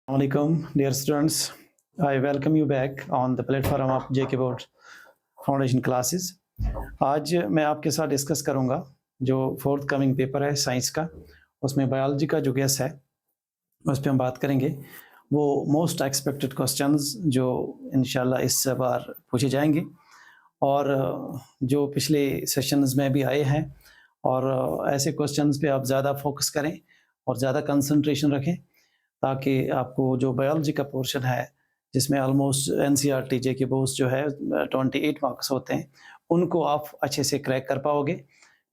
Assalamualaikum, dear students. I welcome you back on the platform of JK Board Foundation classes. आज मैं आपके साथ discuss करूंगा जो फोर्थ कमिंग पेपर है साइंस का, उसमें बायोलॉजी का जो गेस है उस पर हम बात करेंगे। वो मोस्ट एक्सपेक्टेड क्वेश्चंस जो इंशाल्लाह इस बार पूछे जाएंगे और जो पिछले सेशंस में भी आए हैं, और ऐसे क्वेश्चंस पे आप ज़्यादा फोकस करें और ज़्यादा कंसंट्रेशन रखें ताकि आपको जो बायोलॉजी का पोर्शन है जिसमें ऑलमोस्ट एनसीईआरटी जेके बोर्ड जो है 28 मार्क्स होते हैं, उनको आप अच्छे से क्रैक कर पाओगे।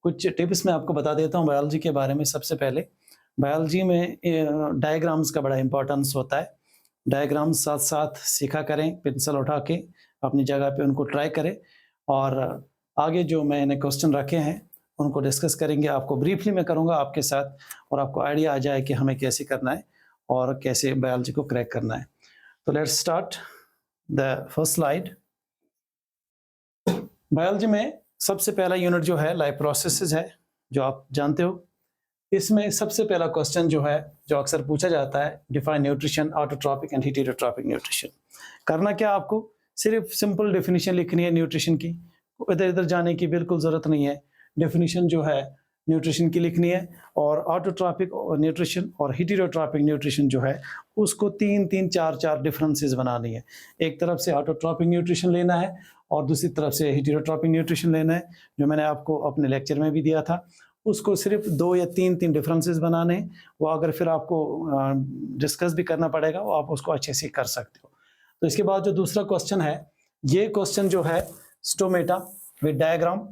कुछ टिप्स मैं आपको बता देता हूँ बायोलॉजी के बारे में। सबसे पहले बायोलॉजी में डायग्राम्स का बड़ा इंपॉर्टेंस होता है। डायग्राम्स साथ साथ सीखा करें, पेंसिल उठा के अपनी जगह पे उनको ट्राई करें, और आगे जो मैंने क्वेश्चन रखे हैं उनको डिस्कस करेंगे। आपको ब्रीफली मैं करूँगा आपके साथ, और आपको आइडिया आ जाए कि हमें कैसे करना है और कैसे बायोलॉजी को क्रैक करना है। तो let's start the first slide. Biology में सबसे पहला यूनिट जो है लाइफ प्रोसेसेस है, जो आप जानते हो। इसमें सबसे पहला क्वेश्चन जो है जो अक्सर पूछा जाता है, define nutrition, autotrophic and heterotrophic nutrition. करना क्या, आपको सिर्फ सिंपल डेफिनेशन लिखनी है न्यूट्रिशन की, इधर इधर जाने की बिल्कुल ज़रूरत नहीं है। डेफिनेशन जो है न्यूट्रिशन की लिखनी है, और ऑटोट्रॉपिक न्यूट्रिशन और हेटेरोट्रॉपिक न्यूट्रिशन जो है उसको तीन चार डिफरेंसेस बनानी है। एक तरफ से ऑटोट्रॉपिक न्यूट्रिशन लेना है और दूसरी तरफ से हेटेरोट्रॉपिक न्यूट्रिशन लेना है, जो मैंने आपको अपने लेक्चर में भी दिया था। उसको सिर्फ 2 या 3 डिफरेंसेस बनाने हैं। वो अगर फिर आपको डिस्कस भी करना पड़ेगा, वो आप उसको अच्छे से कर सकते हो। तो इसके बाद जो दूसरा क्वेश्चन है, ये क्वेश्चन जो है stomata with diagram,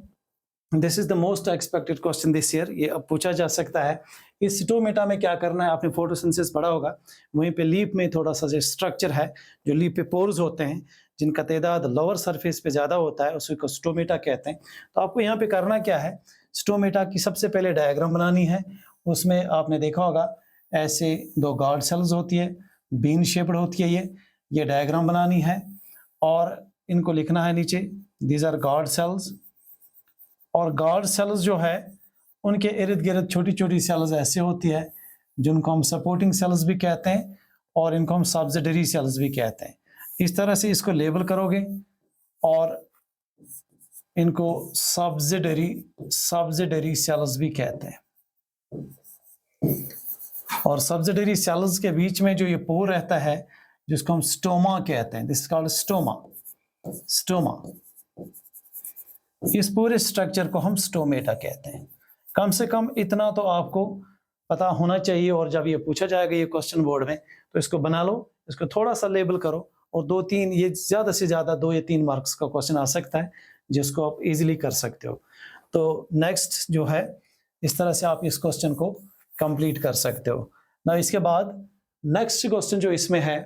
this is the most expected question this year. ये अब पूछा जा सकता है। इस स्टोमेटा में क्या करना है, आपने फोटोसिंथेसिस पढ़ा होगा, वहीं पे लीफ में थोड़ा सा जो स्ट्रक्चर है, जो लीफ पे पोर्स होते हैं जिनका तादाद लोअर सरफेस पे ज़्यादा होता है, उसी को स्टोमेटा कहते हैं। तो आपको यहाँ पे करना क्या है, स्टोमेटा की सबसे पहले डायग्राम बनानी है। उसमें आपने देखा होगा ऐसे 2 गार्ड सेल्स होती है, बीन शेप्ड होती है। ये डायग्राम बनानी है और इनको लिखना है नीचे, दीज आर गार्ड सेल्स। और गार्ड सेल्स जो है उनके इर्द गिर्द छोटी छोटी सेल्स ऐसे होती है जिनको हम सपोर्टिंग सेल्स भी कहते हैं, और इनको हम सब्सिडरी सेल्स भी कहते हैं। इस तरह से इसको लेबल करोगे, और इनको सब्सिडरी सेल्स भी कहते हैं। और सब्सिडरी सेल्स के बीच में जो ये पोर रहता है, जिसको हम स्टोमा कहते हैं, दिस इज कॉल्ड स्टोमा। इस पूरे स्ट्रक्चर को हम स्टोमेटा कहते हैं। कम से कम इतना तो आपको पता होना चाहिए, और जब ये पूछा जाएगा ये क्वेश्चन बोर्ड में, तो इसको बना लो, इसको थोड़ा सा लेबल करो, और 2-3, ये ज़्यादा से ज़्यादा 2 या 3 मार्क्स का क्वेश्चन आ सकता है, जिसको आप इजीली कर सकते हो। तो नेक्स्ट जो है, इस तरह से आप इस क्वेश्चन को कंप्लीट कर सकते हो ना। इसके बाद नेक्स्ट क्वेश्चन जो इसमें है,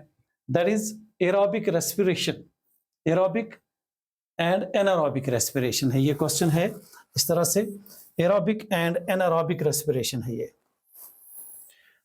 that is aerobic respiration. Aerobic and anaerobic respiration है ये क्वेश्चन है। इस तरह से एरोबिक एंड एनारोबिक रेस्पिरेशन है ये।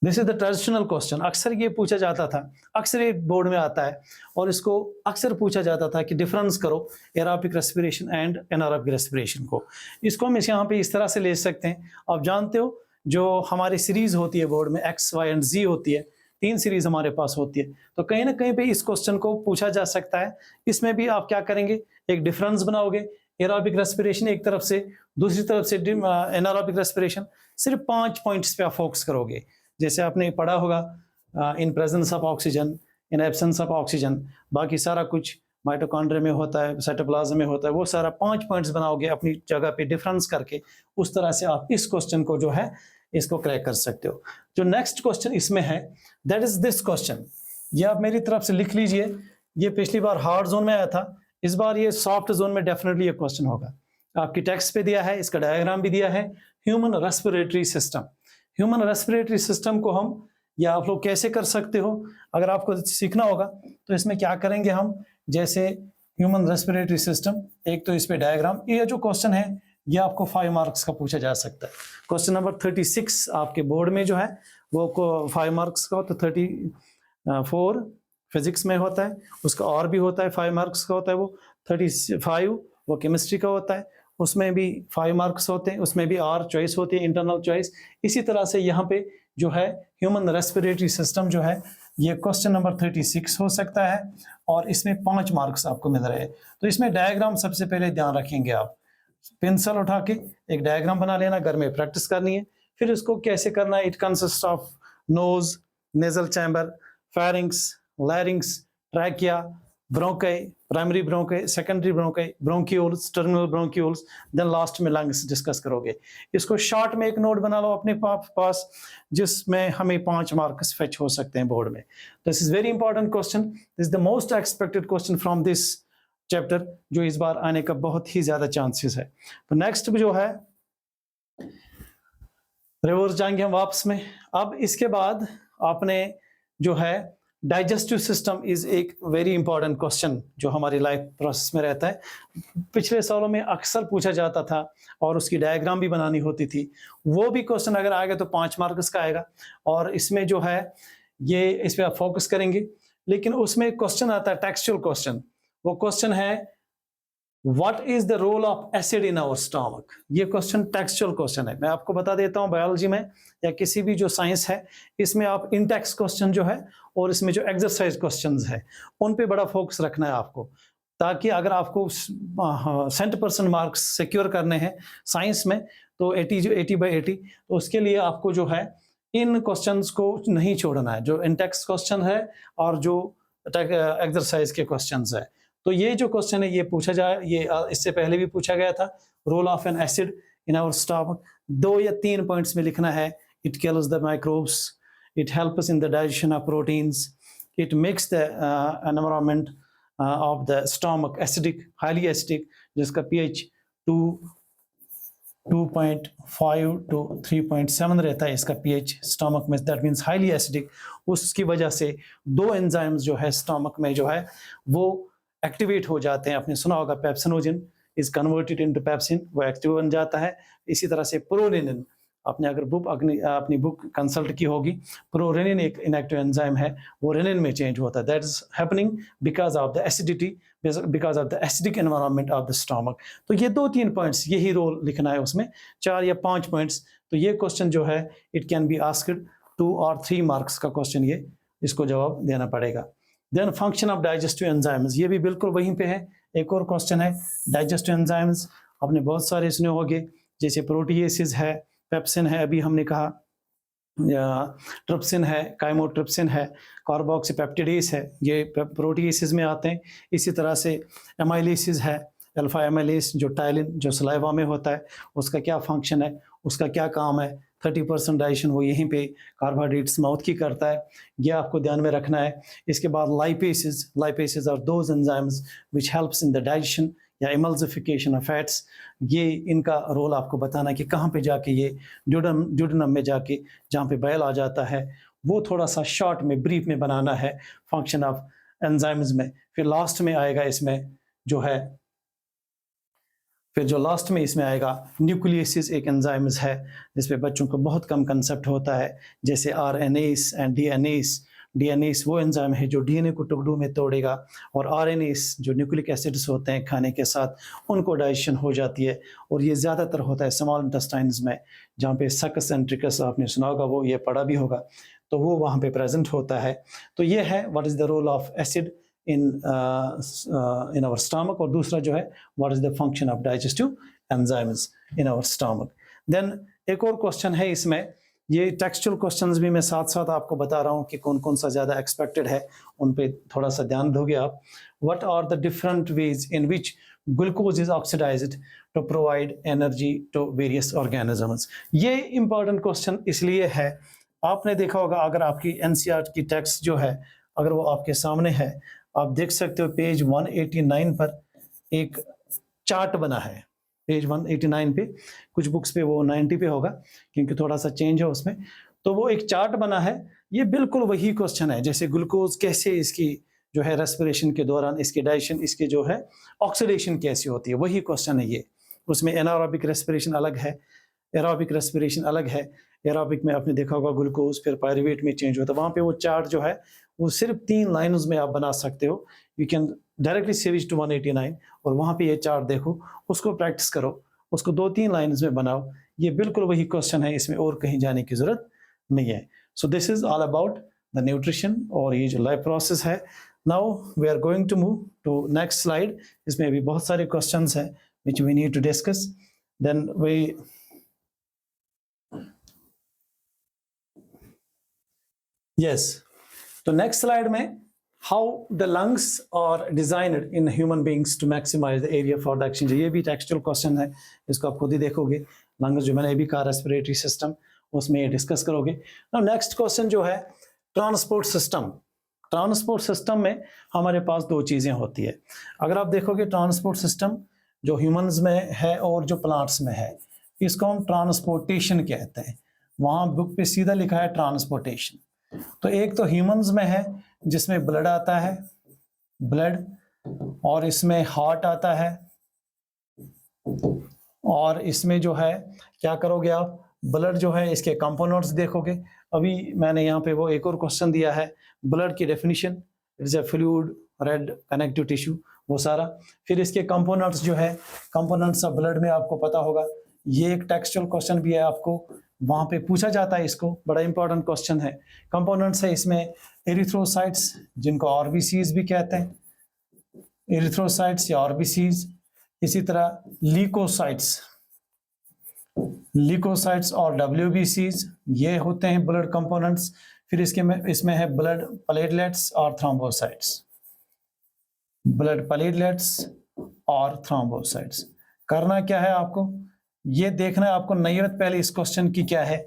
This is the traditional question. अक्सर ये पूछा जाता था, अक्सर ये बोर्ड में आता है, और इसको अक्सर पूछा जाता था कि डिफरेंस करो aerobic respiration and anaerobic respiration को। इसको हम यहाँ पे इस तरह से ले सकते हैं। आप जानते हो जो हमारी सीरीज होती है बोर्ड में, X, Y एंड Z होती है, 3 सीरीज हमारे पास होती है। तो कहीं ना कहीं पे इस क्वेश्चन को पूछा जा सकता है। इसमें भी आप क्या करेंगे, एक डिफरेंस बनाओगे, एरोबिक रेस्पिरेशन एक तरफ से, दूसरी तरफ से एनारोबिक रेस्पिरेशन। सिर्फ 5 पॉइंट्स पे आप फोकस करोगे। जैसे आपने पढ़ा होगा, in presence of oxygen, in absence of oxygen, बाकी सारा कुछ माइटोकॉन्ड्रिया में होता है, साइटोप्लाज्म में होता है, वो सारा 5 पॉइंट्स बनाओगे अपनी जगह पे डिफरेंस करके। उस तरह से आप इस क्वेश्चन को जो है इसको क्रैक कर सकते हो। जो नेक्स्ट क्वेश्चन इसमें है, दैट इज दिस क्वेश्चन। ये आप मेरी तरफ से लिख लीजिए। ये पिछली बार हार्ड जोन में आया था, इस बार ये सॉफ्ट जोन में डेफिनेटली ये क्वेश्चन होगा। आपकी टेक्स्ट पे दिया है, इसका डायग्राम भी दिया है। Human respiratory system. Human respiratory system को हम, या आप लोग कैसे कर सकते हो, अगर आपको सीखना होगा तो इसमें क्या करेंगे हम, जैसे ह्यूमन रेस्पिरेटरी सिस्टम, एक तो इस पे डायग्राम। ये जो क्वेश्चन है ये आपको 5 मार्क्स का पूछा जा सकता है। क्वेश्चन नंबर 36 आपके बोर्ड में जो है वो 5 मार्क्स का, तो 34 फिजिक्स में होता है, उसका और भी होता है 5 मार्क्स का होता है। वो 35 वो केमिस्ट्री का होता है, उसमें भी 5 मार्क्स होते हैं, उसमें भी और चॉइस होती है, इंटरनल चॉइस। इसी तरह से यहाँ पे जो है ह्यूमन रेस्पिरेटरी सिस्टम जो है ये क्वेश्चन नंबर 36 हो सकता है और इसमें 5 मार्क्स आपको मिल रहे हैं। तो इसमें डायग्राम सबसे पहले ध्यान रखेंगे आप, पेंसिल उठा के एक डायग्राम बना लेना, घर में प्रैक्टिस करनी है। फिर इसको कैसे करना है, it consist of nose, nasal chamber, pharynx, larynx, trachea, bronchi, primary bronchi, secondary bronchi, bronchioles, terminal bronchioles, then last में लंग्स डिस्कस करोगे। इसको शॉर्ट में एक नोट बना लो अपने पास, जिसमें हमें 5 मार्क्स फेच हो सकते हैं बोर्ड में। This is very important question, this is the most expected question from this chapter, जो इस बार आने का बहुत ही ज्यादा चांसेस है। तो नेक्स्ट जो है, रिवर्स जाएंगे हम वापस में। अब इसके बाद आपने जो है डाइजेस्टिव सिस्टम इज एक वेरी इंपॉर्टेंट क्वेश्चन जो हमारी लाइफ प्रोसेस में रहता है। पिछले सालों में अक्सर पूछा जाता था और उसकी डायग्राम भी बनानी होती थी। वो भी क्वेश्चन अगर आ गया तो 5 मार्क्स का आएगा, और इसमें जो है ये इस पर आप फोकस करेंगे। लेकिन उसमें क्वेश्चन आता है टेक्सचुअल क्वेश्चन, वो क्वेश्चन है what is the role of acid in our stomach. ये क्वेश्चन टेक्सचुअल क्वेश्चन है। मैं आपको बता देता हूँ, बायोलॉजी में या किसी भी जो साइंस है, इसमें आप इंटेक्स क्वेश्चन जो है और इसमें जो एक्सरसाइज क्वेश्चंस है उन पे बड़ा फोकस रखना है आपको, ताकि अगर आपको 100% मार्क्स सिक्योर करने हैं साइंस में तो 80/80, तो उसके लिए आपको जो है इन क्वेश्चंस को नहीं छोड़ना है, जो इंटेक्स क्वेश्चन है और जो एक्सरसाइज के क्वेश्चंस है। तो ये जो क्वेश्चन है ये पूछा जाए, ये इससे पहले भी पूछा गया था, role of an acid in our stomach. 2 या 3 पॉइंट्स में लिखना है, it kills the microbes, it helps us in the digestion of proteins, it makes the environment of the stomach acidic, highly acidic, जिसका pH 2.5 to 3.7 रहता है इसका pH stomach में, that means highly acidic. उसकी वजह से 2 एंजाइम्स जो है स्टमक में जो है वो एक्टिवेट हो जाते हैं। आपने सुना होगा pepsinogen is converted into pepsin, वो एक्टिव बन जाता है। इसी तरह से प्रोरेनिन, आपने अगर अपनी बुक कंसल्ट की होगी, प्रोरेनिन एक इनएक्टिव एंजाइम है, वो रेनिन में चेंज होता है। That is happening because of the acidity, because of the acidic environment of the stomach. तो ये 2-3 पॉइंट्स, यही रोल लिखना है उसमें, 4 या 5 पॉइंट्स। तो ये क्वेश्चन जो है इट कैन बी आस्क्ड 2 और 3 मार्क्स का क्वेश्चन, ये इसको जवाब देना पड़ेगा। Then function of digestive enzymes, ये भी बिल्कुल वहीं पे है। एक और क्वेश्चन है डाइजेस्टिव एंजाइम्स, आपने बहुत सारे सुने होंगे, जैसे प्रोटीएसिस है, पेप्सिन है, अभी हमने कहा, ट्रिप्सिन है, काइमोट्रिप्सिन है, कार्बोक्सीपेप्टिडेस है, ये प्रोटीएसिस में आते हैं। इसी तरह से एमाइलेसिस है, अल्फा एमाइलेस जो टाइलिन जो सलाइवा में होता है, उसका क्या फंक्शन है, उसका क्या काम है। 30% डाइजेशन वो यहीं पे कार्बोहाइड्रेट्स माउथ की करता है, ये आपको ध्यान में रखना है। इसके बाद lipases are those enzymes which helps in the digestion या इमल्सिफिकेशन ऑफ फैट्स। ये इनका रोल आपको बताना है कि कहाँ पे जाके ये ड्यूडेनम में जाके जहाँ पे बैल आ जाता है, वो थोड़ा सा शॉर्ट में ब्रीफ में बनाना है फंक्शन ऑफ एंजाइम्स में। फिर लास्ट में आएगा इसमें जो है, फिर जो लास्ट में इसमें आएगा न्यूक्लियसिस, एक एंजाइम्स है जिस पे बच्चों को बहुत कम कंसेप्ट होता है, जैसे आरएनएस एंड डीएनएस। डीएनएस वो एंजाइम है जो डीएनए को टुकड़ों में तोड़ेगा, और आरएनएस जो न्यूक्लिक एसिड्स होते हैं खाने के साथ, उनको डाइजेशन हो जाती है। और ये ज़्यादातर होता है स्मॉल इंटेस्टाइन्स में, जहाँ पे सकस एंट्रिकस आपने सुना होगा, वो ये पढ़ा भी होगा, तो वो वहाँ पे प्रेजेंट होता है। तो ये है what is the role of acid in our stomach, और दूसरा जो है what is the function of digestive enzymes in our stomach। then एक और क्वेश्चन है इसमें, ये टेक्सचुअल क्वेश्चंस भी मैं साथ साथ आपको बता रहा हूँ कि कौन कौन सा ज़्यादा एक्सपेक्टेड है, उन पे थोड़ा सा ध्यान दोगे आप। what are the different ways in which glucose is oxidized to provide energy to various organisms। ये इंपॉर्टेंट क्वेश्चन इसलिए है, आपने देखा होगा अगर आपकी एनसीईआरटी की टेक्स्ट जो है अगर वो आपके सामने है, आप देख सकते हो पेज 189 पर एक चार्ट बना है। पेज 189 पे, कुछ बुक्स पे वो 90 पे होगा क्योंकि थोड़ा सा चेंज है उसमें। तो वो एक चार्ट बना है, ये बिल्कुल वही क्वेश्चन है, जैसे ग्लूकोज कैसे इसकी जो है रेस्पिरेशन के दौरान इसकी डाइजेशन, इसकी जो है ऑक्सीडेशन कैसी होती है, वही क्वेश्चन है ये। उसमें एनारोबिक रेस्पिरेशन अलग है, एरोबिक रेस्पिरेशन अलग है। एरोबिक में आपने देखा होगा ग्लूकोज फिर पायरुवेट में चेंज होता है। वहाँ पे वो चार्ट जो है वो सिर्फ 3 लाइन्स में आप बना सकते हो। You can directly switch to 189 और वहाँ पे ये चार्ट देखो, उसको प्रैक्टिस करो, उसको 2-3 लाइन्स में बनाओ। ये बिल्कुल वही क्वेश्चन है, इसमें और कहीं जाने की जरूरत नहीं है। So this is all about the nutrition और ये जो लाइफ प्रोसेस है. Now we are going to move to next slide. इसमें भी बहुत सारे क्वेश्चंस हैं which we need to discuss. Then we yes, तो next slide में how the lungs are designed in human beings to maximize the area for the oxygen. ये भी textual question है, इसको आप खुद ही देखोगे. लंग्स जो मैंने अभी कहा रेस्पिरेटरी सिस्टम, उसमें ये डिस्कस करोगे. नाउ नेक्स्ट क्वेश्चन जो है ट्रांसपोर्ट सिस्टम. ट्रांसपोर्ट सिस्टम में हमारे पास दो चीज़ें होती है. अगर आप देखोगे ट्रांसपोर्ट सिस्टम जो ह्यूमंस में है और जो प्लांट्स में है, इसको हम ट्रांसपोर्टेशन कहते हैं. वहाँ बुक पे सीधा लिखा है ट्रांसपोर्टेशन. तो एक तो ह्यूमंस में है जिसमें ब्लड आता है, ब्लड, और इसमें हार्ट आता है, और इसमें जो है क्या करोगे आप, ब्लड जो है इसके कंपोनेंट्स देखोगे. अभी मैंने यहाँ पे वो एक और क्वेश्चन दिया है, ब्लड की definition, it is a fluid, red connective tissue, वो सारा. फिर इसके कंपोनेंट्स जो है, कंपोनेंट्स ऑफ ब्लड में आपको पता होगा, ये एक टेक्सचुअल क्वेश्चन भी है, आपको वहाँ पे पूछा जाता है, इसको बड़ा इंपॉर्टेंट क्वेश्चन है. कंपोनेंट्स है इसमें एरिथ्रोसाइट्स, जिनको आरबीसीज भी कहते हैं, एरिथ्रोसाइट्स या आरबीसीज. इसी तरह लीकोसाइट्स, लीकोसाइट्स और डब्ल्यूबीसीज, ये होते हैं ब्लड कंपोनेंट्स. फिर इसमें है ब्लड प्लेटलेट्स और थ्रोम्बोसाइट्स, ब्लड प्लेटलेट्स और थ्रोम्बोसाइट्स. करना क्या है आपको, ये देखना है आपको नैयत पहले इस क्वेश्चन की क्या है.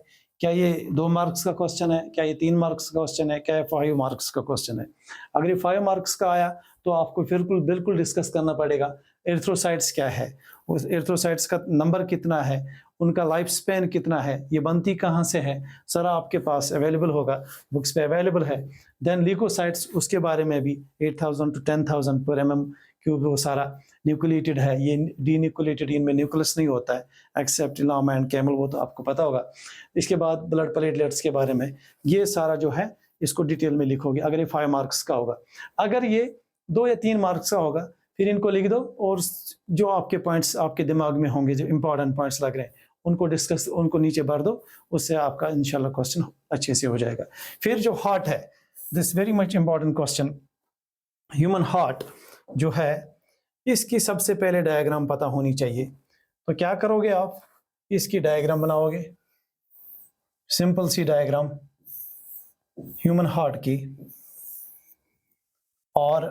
क्या ये 2 मार्क्स का क्वेश्चन है, क्या ये 3 मार्क्स का क्वेश्चन है, क्या ये 5 मार्क्स का क्वेश्चन है. अगर ये 5 मार्क्स का आया तो आपको बिल्कुल डिस्कस करना पड़ेगा एरिथ्रोसाइट्स क्या है, उस एरिथ्रोसाइट्स का नंबर कितना है, उनका लाइफ स्पैन कितना है, ये बनती कहाँ से है, सारा आपके पास अवेलेबल होगा, बुक्स पे अवेलेबल है. देन ल्यूकोसाइट्स, उसके बारे में भी 8000 to 10,000 per mm क्यूब, वो सारा न्यूक्लिएटेड है. ये डीन्यूक्लिएटेड, इनमें न्यूक्लियस नहीं होता है एक्सेप्ट लामा एंड कैमल, वो तो आपको पता होगा. इसके बाद ब्लड प्लेटलेट्स के बारे में, ये सारा जो है इसको डिटेल में लिखोगे अगर ये 5 मार्क्स का होगा. अगर ये 2 या 3 मार्क्स का होगा फिर इनको लिख दो, और जो आपके पॉइंट्स आपके दिमाग में होंगे, जो इंपॉर्टेंट पॉइंट्स लग रहे हैं, उनको डिस्कस, उनको नीचे भर दो, उससे आपका इंशाल्लाह क्वेश्चन अच्छे से हो जाएगा. फिर जो हार्ट है, this very much important question. Human heart जो है, इसकी सबसे पहले डायग्राम पता होनी चाहिए. तो क्या करोगे आप, इसकी डायग्राम बनाओगे, simple C diagram human heart की, और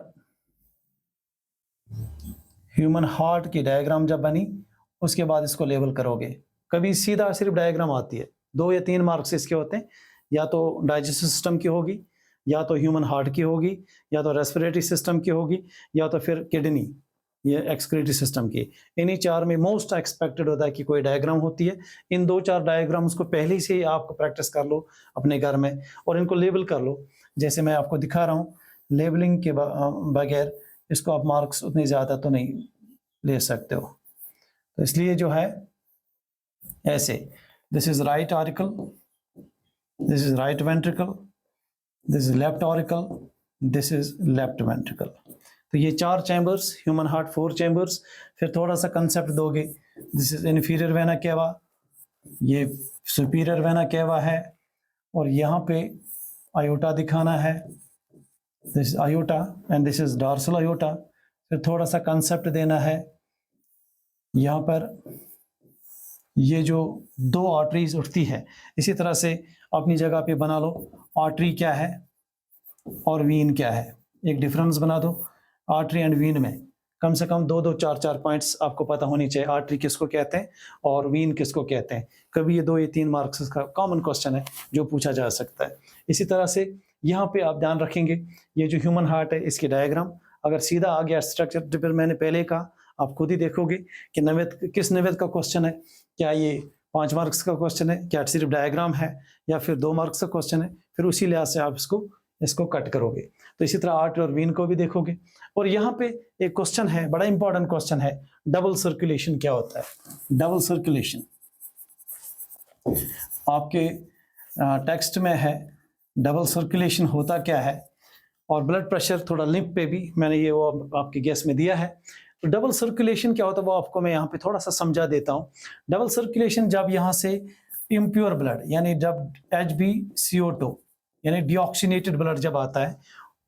ह्यूमन हार्ट की डायग्राम जब बनी उसके बाद इसको लेबल करोगे. कभी सीधा सिर्फ डायग्राम आती है, 2 या 3 मार्क्स इसके होते हैं, या तो डाइजेस्टिव सिस्टम की होगी, या तो ह्यूमन हार्ट की होगी, या तो रेस्पिरेटरी सिस्टम की होगी, या तो फिर किडनी, ये एक्सक्रीटरी सिस्टम की. इन्हीं 4 में मोस्ट एक्सपेक्टेड होता है कि कोई डायग्राम होती है. इन 2-4 डायग्राम्स को पहले से ही आप प्रैक्टिस कर लो अपने घर में, और इनको लेबल कर लो जैसे मैं आपको दिखा रहा हूँ. लेबलिंग के बगैर इसको आप मार्क्स उतने ज़्यादा तो नहीं ले सकते हो. तो इसलिए जो है ऐसे, this is right auricle, this is right ventricle, this is left auricle, this is left ventricle. तो ये 4 चैम्बर्स, ह्यूमन हार्ट 4 चैम्बर्स. फिर थोड़ा सा कंसेप्ट दोगे, this is inferior vena cava, ये सुपीरियर वेना केवा है, और यहाँ पे आयोटा दिखाना है, this is iota and this is dorsal iota. फिर थोड़ा सा कंसेप्ट देना है, यहाँ पर ये जो 2 आर्टरीज उठती है, इसी तरह से अपनी जगह पे बना लो, आर्टरी क्या है और वीन क्या है, एक डिफरेंस बना दो. आर्टरी एंड वीन में कम से कम 2-2, 4-4 पॉइंट्स आपको पता होनी चाहिए, आर्टरी किसको कहते हैं और वीन किसको कहते हैं. कभी ये 2 या 3 मार्क्स का कॉमन क्वेश्चन है जो पूछा जा सकता है. इसी तरह से यहाँ पे आप ध्यान रखेंगे, ये जो ह्यूमन हार्ट है इसकी डायग्राम अगर सीधा आ गया स्ट्रक्चर, फिर मैंने पहले कहा आप खुद ही देखोगे कि नवेद किस नवेद का क्वेश्चन है, क्या ये 5 मार्क्स का क्वेश्चन है, क्या सिर्फ डायग्राम है, या फिर 2 मार्क्स का क्वेश्चन है. फिर उसी लिहाज से आप इसको कट करोगे. तो इसी तरह आर्ट और वीन को भी देखोगे. और यहाँ पे एक क्वेश्चन है, बड़ा इंपॉर्टेंट क्वेश्चन है, डबल सर्कुलेशन क्या होता है. डबल सर्कुलेशन आपके टेक्स्ट में है, डबल सर्कुलेशन होता क्या है. और ब्लड प्रेशर थोड़ा लिंप पे भी मैंने ये वो आपके गेस में दिया है. तो डबल सर्कुलेशन क्या होता है वो आपको मैं यहाँ पे थोड़ा सा समझा देता हूँ. डबल सर्कुलेशन जब यहाँ से इम्प्योर ब्लड, यानी जब HbCO2 यानी डीऑक्सीनेटेड ब्लड जब आता है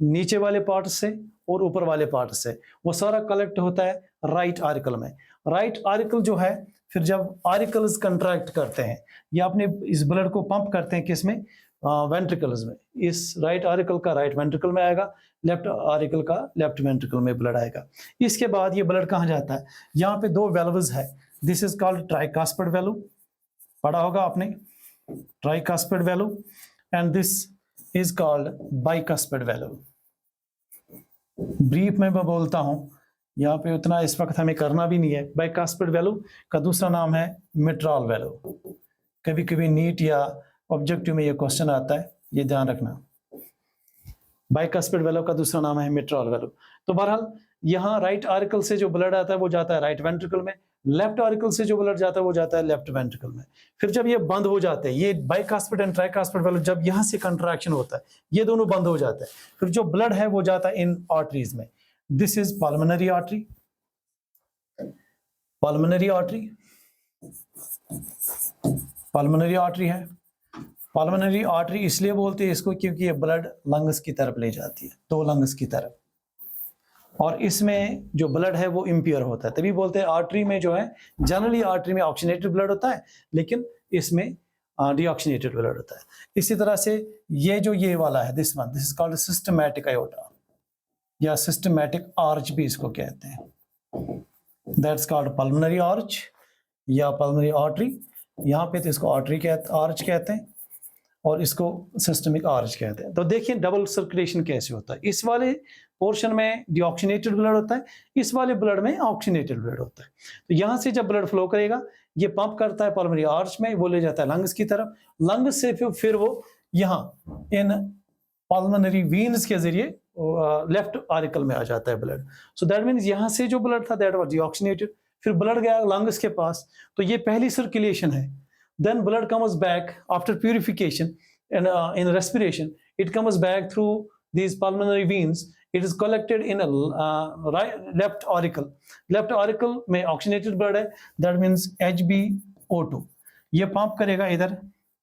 नीचे वाले पार्ट से और ऊपर वाले पार्ट से, वो सारा कलेक्ट होता है राइट आरिकल में। राइट आरिकल जो है, फिर जब आरिकल्स कंट्रैक्ट करते हैं या अपने इस ब्लड को पंप करते हैं किस में, वेंट्रिकल्स में, इस राइट आरिकल का राइट वेंट्रिकल में आएगा, लेफ्ट आरिकल का लेफ्ट वेंट्रिकल में ब्लड आएगा। इसके बाद ये ब्लड कहाँ जाता है, यहाँ पे दो वेल्व्स है, this is called tricuspid value, पढ़ा होगा आपने, tricuspid value, and this is called bicuspid value. Brief में मैं बोलता हूं, यहाँ पे उतना इस वक्त हमें करना भी नहीं है। बाइकास्पिड वैल्यू का दूसरा नाम है मिट्रॉल वैल्यू। कभी कभी नीट या ऑब्जेक्टिव में ये क्वेश्चन आता है, ये ध्यान रखना। बाइकास्पिड वैल्यू का दूसरा नाम है मिट्रॉल वैल्यू। तो बहरहाल यहाँ राइट आर्टिकल से जो ब्लड आता है वो जाता है राइट वेंट्रिकल में, लेफ्ट आर्टिकल से जो ब्लड जाता है वो जाता है लेफ्ट वेंट्रिकल में। फिर जब ये बंद हो जाते हैं, ये बाइकास्पिड एंड ट्राइकास्पिड वैल्यू, जब यहाँ से कंट्रैक्शन होता है ये दोनों बंद हो जाते हैं, फिर जो ब्लड है वो जाता है इन आर्टरीज में। This is pulmonary artery, pulmonary artery, pulmonary artery है। पल्मोनरी आर्टरी इसलिए बोलते हैं इसको क्योंकि ये ब्लड लंग्स की तरफ ले जाती है, दो लंग्स की तरफ, और इसमें जो ब्लड है वो इम्प्योर होता है, तभी बोलते हैं आर्टरी में जो है, जनरली आर्टरी में ऑक्सीनेटेड ब्लड होता है लेकिन इसमें डीऑक्सीनेटेड ब्लड होता है। इसी तरह से ये जो ये वाला है, this one, this is called systematic iota या सिस्टमैटिक आर्च भी इसको कहते हैं, दैट्स कॉल्ड पल्मोनरी आर्च या पल्मोनरी आर्टरी। यहाँ पे तो इसको आर्टरी आर्च कहते हैं और इसको सिस्टमिक आर्च कहते हैं। तो देखिए डबल सर्कुलेशन कैसे होता है, इस वाले पोर्शन में डीऑक्सीनेटेड ब्लड होता है, इस वाले ब्लड में ऑक्सीनेटेड ब्लड होता है। तो यहाँ से जब ब्लड फ्लो करेगा ये पंप करता है पल्मोनरी आर्च में, वो ले जाता है लंग्स की तरफ, लंग्स से फिर वो यहाँ इन पल्मोनरी वीन्स के जरिए लेफ्ट आरिकल में आ जाता है ब्लड। सो दैट मीन्स यहाँ से जो ब्लड था दैट वाज डीऑक्सीनेटेड, फिर ब्लड गया लंग्स के पास, तो ये पहली सर्कुलेशन है। Then blood comes back after purification and in respiration, it comes back through these pulmonary veins. It is collected in a left auricle. Left auricle में oxygenated blood है, that means HbO2. ये pump करेगा इधर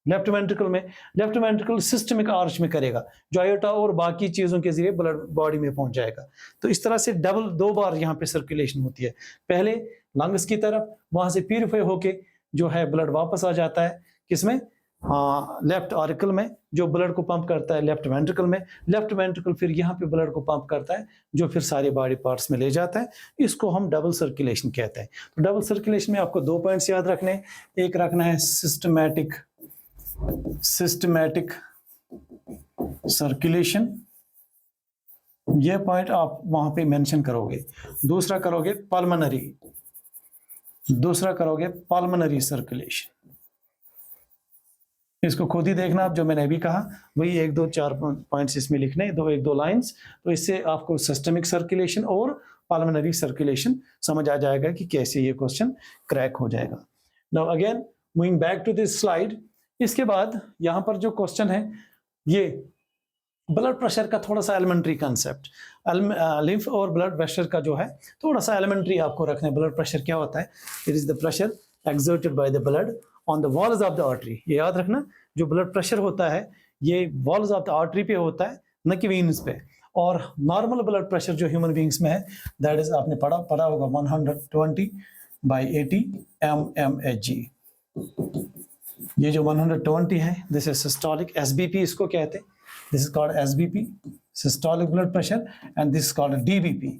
left ventricle में, left ventricle systemic arch में करेगा, जो iota और बाकी चीजों के जरिए ब्लड बॉडी में पहुंच जाएगा। तो इस तरह से डबल दो बार यहाँ पे सर्कुलेशन होती है, पहले लंग्स की तरफ, वहां से प्यूरिफाई होके जो है ब्लड वापस आ जाता है किसमें, लेफ्ट आरिकल में, जो ब्लड को पंप करता है लेफ्ट वेंट्रिकल में, लेफ्ट वेंट्रिकल फिर यहाँ पे ब्लड को पंप करता है जो फिर सारे बॉडी पार्ट्स में ले जाता है। इसको हम डबल सर्कुलेशन कहते हैं। तो डबल सर्कुलेशन में आपको 2 पॉइंट्स याद रखने हैं, एक रखना है सिस्टमैटिक सर्कुलेशन, ये पॉइंट आप वहां पे मेंशन करोगे, दूसरा करोगे पल्मोनरी सर्कुलेशन। इसको खुद ही देखना आप, जो मैंने अभी कहा वही 1 2 4 पॉइंट्स इसमें लिखने, 1 2 लाइंस, तो इससे आपको सिस्टमिक सर्कुलेशन और पल्मोनरी सर्कुलेशन समझ आ जाएगा कि कैसे ये क्वेश्चन क्रैक हो जाएगा। Now again moving back to this slide, इसके बाद यहाँ पर जो क्वेश्चन है ये ब्लड प्रेशर का थोड़ा सा एलिमेंट्री कंसेप्ट, लिम्फ और ब्लड प्रेशर का जो है थोड़ा सा एलिमेंट्री आपको रखना है। ब्लड प्रेशर क्या होता है, it is the pressure exerted by the blood on the walls of the artery. ये याद रखना, जो ब्लड प्रेशर होता है ये वॉल्स ऑफ द आर्टरी पे होता है, न कि वीन्स पे। और नॉर्मल ब्लड प्रेशर जो ह्यूमन बींग्स में है दैट इज, आपने पढ़ा होगा 120/80 mmHg। ये जो 120 है दिस इज सिस्टोलिक, एसबीपी इसको कहते हैं, this is called SBP, systolic blood pressure, and this is called DBP,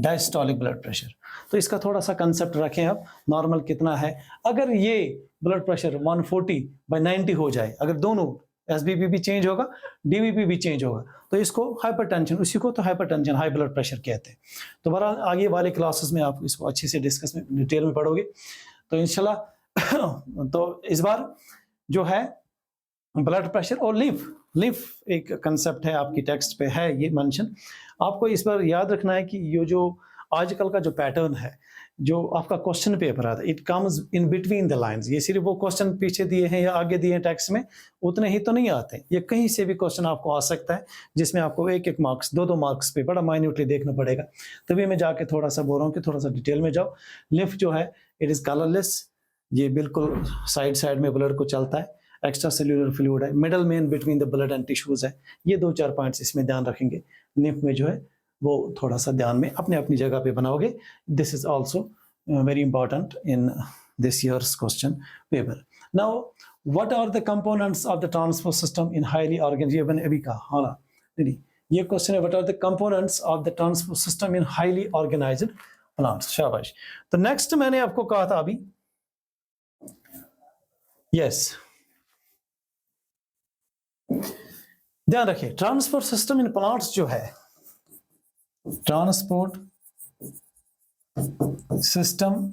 diastolic blood pressure। तो इसका थोड़ा सा कंसेप्ट रखें आप, नॉर्मल कितना है। अगर ये ब्लड प्रेशर 140/90 हो जाए, अगर दोनों SBP भी चेंज होगा DBP भी चेंज होगा, तो इसको हाइपरटेंशन, उसी को तो हाइपरटेंशन हाई ब्लड प्रेशर कहते हैं। तो बहरहाल आगे वाले क्लासेस में आप इसको अच्छे से डिस्कस में डिटेल में पढ़ोगे तो इंशाल्लाह। तो इस बार जो है ब्लड प्रेशर और लिम्फ एक कंसेप्ट है, आपकी टेक्स्ट पे है ये मेंशन। आपको इस पर याद रखना है कि ये जो आजकल का जो पैटर्न है, जो आपका क्वेश्चन पेपर आता है, it comes in between the lines. ये सिर्फ वो क्वेश्चन पीछे दिए हैं या आगे दिए हैं टेक्स्ट में उतने ही तो नहीं आते, ये कहीं से भी क्वेश्चन आपको आ सकता है जिसमें आपको 1-1 मार्क्स 2-2 मार्क्स पे बड़ा माइन्यूटली देखना पड़ेगा। तभी मैं जाके थोड़ा सा बोल रहा हूँ कि थोड़ा सा डिटेल में जाओ। लिम्फ जो है इट इज कलरलेस, ये बिल्कुल साइड में ब्लड को चलता है, एक्स्ट्रा सेल्यूलर फ्लूइड है, middle man between the blood and tissues है। ये 2-4 पॉइंट्स इसमें ध्यान रखेंगे। लिम्फ में जो है वो थोड़ा सा ध्यान में अपने अपनी जगह पे बनाओगे। This is also very important in this years question paper. Now what are the components of the transport system in highly organised, ये मैंने अभी कहा, हाँ नहीं, ये क्वेश्चन है what are the components of the transport system in highly organised plants. शाबाश। तो नेक्स्ट मैंने आपको कहा था अभी, यस, ध्यान रखिए, ट्रांसपोर्ट सिस्टम इन प्लांट्स जो है, ट्रांसपोर्ट सिस्टम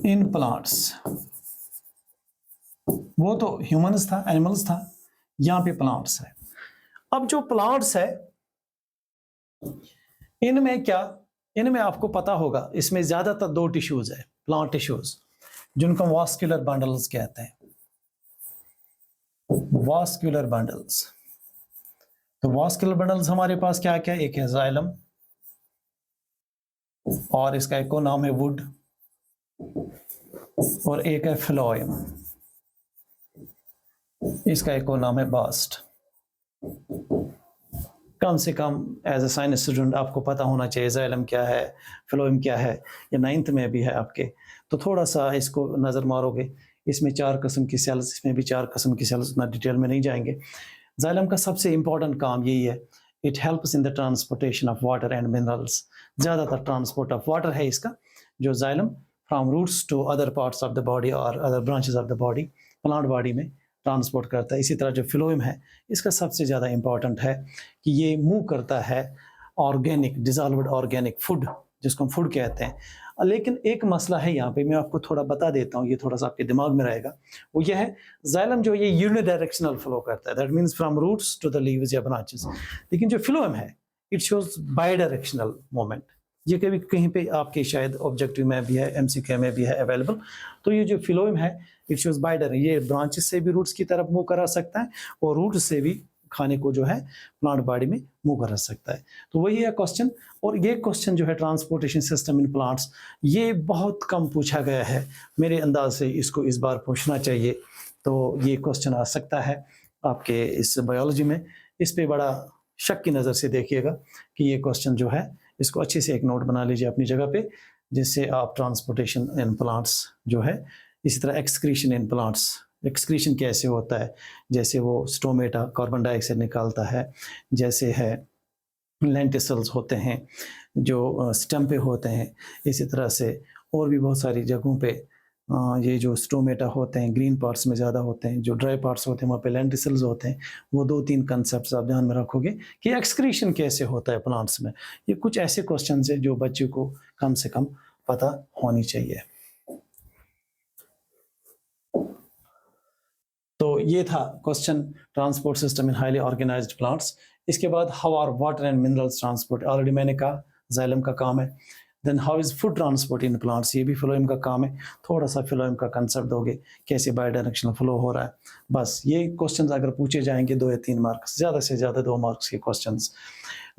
इन प्लांट्स, वो तो ह्यूमंस था, एनिमल्स था, यहां पे प्लांट्स है। अब जो प्लांट्स है इनमें क्या, इनमें आपको पता होगा इसमें ज्यादातर 2 टिश्यूज है, प्लांट टिश्यूज, जिनको वास्कुलर बंडल्स कहते हैं, वास्कुलर बंडल्स। तो वास्कुलर बंडल्स हमारे पास क्या क्या, एक है जाइलम और इसका एक को नाम है वुड और एक है फ्लोएम, इसका एक को नाम है बास्ट। कम से कम एज ए साइंस स्टूडेंट आपको पता होना चाहिए जाइलम क्या है, फ्लोएम क्या है, ये 9th में भी है आपके, तो थोड़ा सा इसको नज़र मारोगे। इसमें 4 किस्म की सेल्स, इसमें भी 4 किस्म की सेल्स, उतना डिटेल में नहीं जाएंगे। जाइलम का सबसे इंपॉर्टेंट काम यही है, it helps in the transportation of water and minerals. ज़्यादातर ट्रांसपोर्ट ऑफ वाटर है इसका, जो xylem from roots to other parts of the body और other branches of the body, plant body में ट्रांसपोर्ट करता है। इसी तरह जो फ्लोएम है इसका सबसे ज़्यादा इंपॉर्टेंट है कि ये मूव करता है ऑर्गेनिक, डिजॉल्व्ड ऑर्गेनिक फूड, जिसको हम फूड कहते हैं। लेकिन एक मसला है यहाँ पे, मैं आपको थोड़ा बता देता हूँ, ये थोड़ा सा आपके दिमाग में रहेगा, वो ये है जाइलम जो ये यूनिडायरेक्शनल फ्लो करता है, that means from roots to the leaves या ब्रांचेस। लेकिन जो फ्लोएम है it shows bidirectional movement. ये कभी कहीं पे आपके शायद ऑब्जेक्टिव में भी है, एमसीक्यू में भी है अवेलेबल। तो ये जो फ्लोएम है इट शोज बाई डायरेक्शन, ये ब्रांचेस से भी रूट्स की तरफ मूव करा सकता है और रूट से भी खाने को जो है प्लांट बॉडी में मूव करा सकता है। तो वही है क्वेश्चन। और ये क्वेश्चन जो है ट्रांसपोर्टेशन सिस्टम इन प्लांट्स, ये बहुत कम पूछा गया है, मेरे अंदाज से इसको इस बार पूछना चाहिए। तो ये क्वेश्चन आ सकता है आपके इस बायोलॉजी में, इस पे बड़ा शक की नज़र से देखिएगा कि ये क्वेश्चन जो है, इसको अच्छे से एक नोट बना लीजिए अपनी जगह पे, जिससे आप ट्रांसपोर्टेशन इन प्लांट्स जो है, इसी तरह एक्सक्रीशन इन प्लांट्स, एक्सक्रीशन कैसे होता है, जैसे वो स्टोमेटा कार्बन डाइऑक्साइड निकालता है, जैसे है लेंटिसल्स होते हैं जो स्टेम पे होते हैं, इसी तरह से और भी बहुत सारी जगहों पे ये जो स्टोमेटा होते हैं ग्रीन पार्ट्स में ज़्यादा होते हैं, जो ड्राई पार्ट्स होते हैं वहाँ पे लेंटिसल्स होते हैं। वो 2-3 कंसेप्ट आप ध्यान में रखोगे कि एक्सक्रीशन कैसे होता है प्लांट्स में। ये कुछ ऐसे क्वेश्चन है जो बच्चे को कम से कम पता होनी चाहिए। तो ये था question transport system in highly organised plants. इसके बाद how are water and minerals transport, already मैंने कहा जाइलम का काम है। Then how is food transport in plants, ये भी फ्लोएम का काम है। थोड़ा सा फ्लोएम का कंसेप्ट दोगे, कैसे बाई डायरेक्शनल फ्लो हो रहा है। बस ये क्वेश्चंस अगर पूछे जाएंगे 2 या 3 मार्क्स, ज़्यादा से ज़्यादा 2 मार्क्स के questions.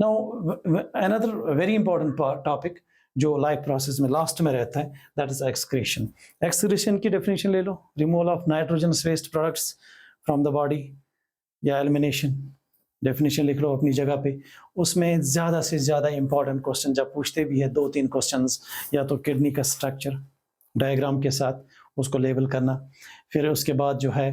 Now another very important topic जो लाइफ प्रोसेस में लास्ट में रहता है, दैट इज एक्सक्रीशन। एक्सक्रीशन की डेफिनेशन ले लो, removal of nitrogenous waste products from the body या एलिमिनेशन। डेफिनेशन लिख लो अपनी जगह पे। उसमें ज़्यादा से ज़्यादा इंपॉर्टेंट क्वेश्चन जब पूछते भी है 2-3 क्वेश्चंस, या तो किडनी का स्ट्रक्चर डायग्राम के साथ उसको लेबल करना, फिर उसके बाद जो है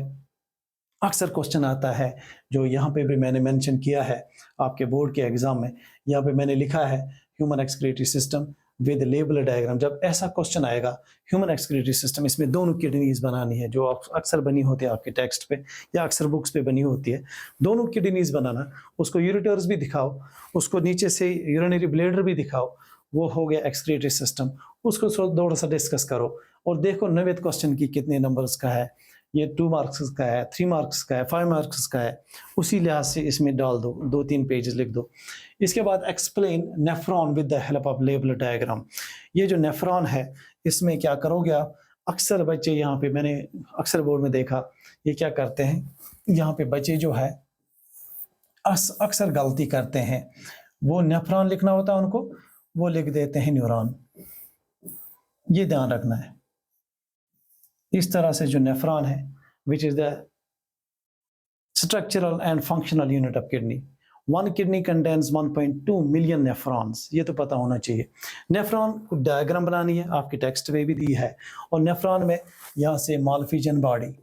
अक्सर क्वेश्चन आता है जो यहाँ पे भी मैंने मेंशन किया है आपके बोर्ड के एग्जाम में, यहाँ पे मैंने लिखा है human excretory system with label diagram. जब ऐसा क्वेश्चन आएगा ह्यूमन एक्सक्रीटरी सिस्टम, इसमें दोनों किडनीज बनानी है, जो अक्सर बनी होती है आपके टेक्स्ट पे या अक्सर बुक्स पे बनी होती है, दोनों किडनीज बनाना, उसको यूरेटर्स भी दिखाओ, उसको नीचे से यूरिनरी ब्लैडर भी दिखाओ, वो हो गया एक्सक्रीटरी सिस्टम। उसको थोड़ा सा डिस्कस करो और देखो 9वें क्वेश्चन की कितने नंबर्स का है, ये 2 मार्क्स का है, 3 मार्क्स का है, 5 मार्क्स का है, उसी लिहाज से इसमें डाल दो, 2-3 पेजेस लिख दो। इसके बाद explain nephron with the help of label diagram. ये जो नेफ्रॉन है इसमें क्या करोगे आप, अक्सर बच्चे यहाँ पे मैंने अक्सर बोर्ड में देखा, ये क्या करते हैं, यहाँ पे बच्चे जो है अक्सर गलती करते हैं, वो नेफ्रॉन लिखना होता है उनको, वो लिख देते हैं न्यूरॉन। ये ध्यान रखना है, इस तरह से जो नेफ्रॉन है which is the structural and functional unit of kidney, one kidney contains 1.2 million nephrons, ये तो पता होना चाहिए। नेफ्रॉन को डायग्राम बनानी है, आपकी टेक्स्ट में भी दी है। और नेफ्रॉन में यहाँ से मालफिजन बॉडी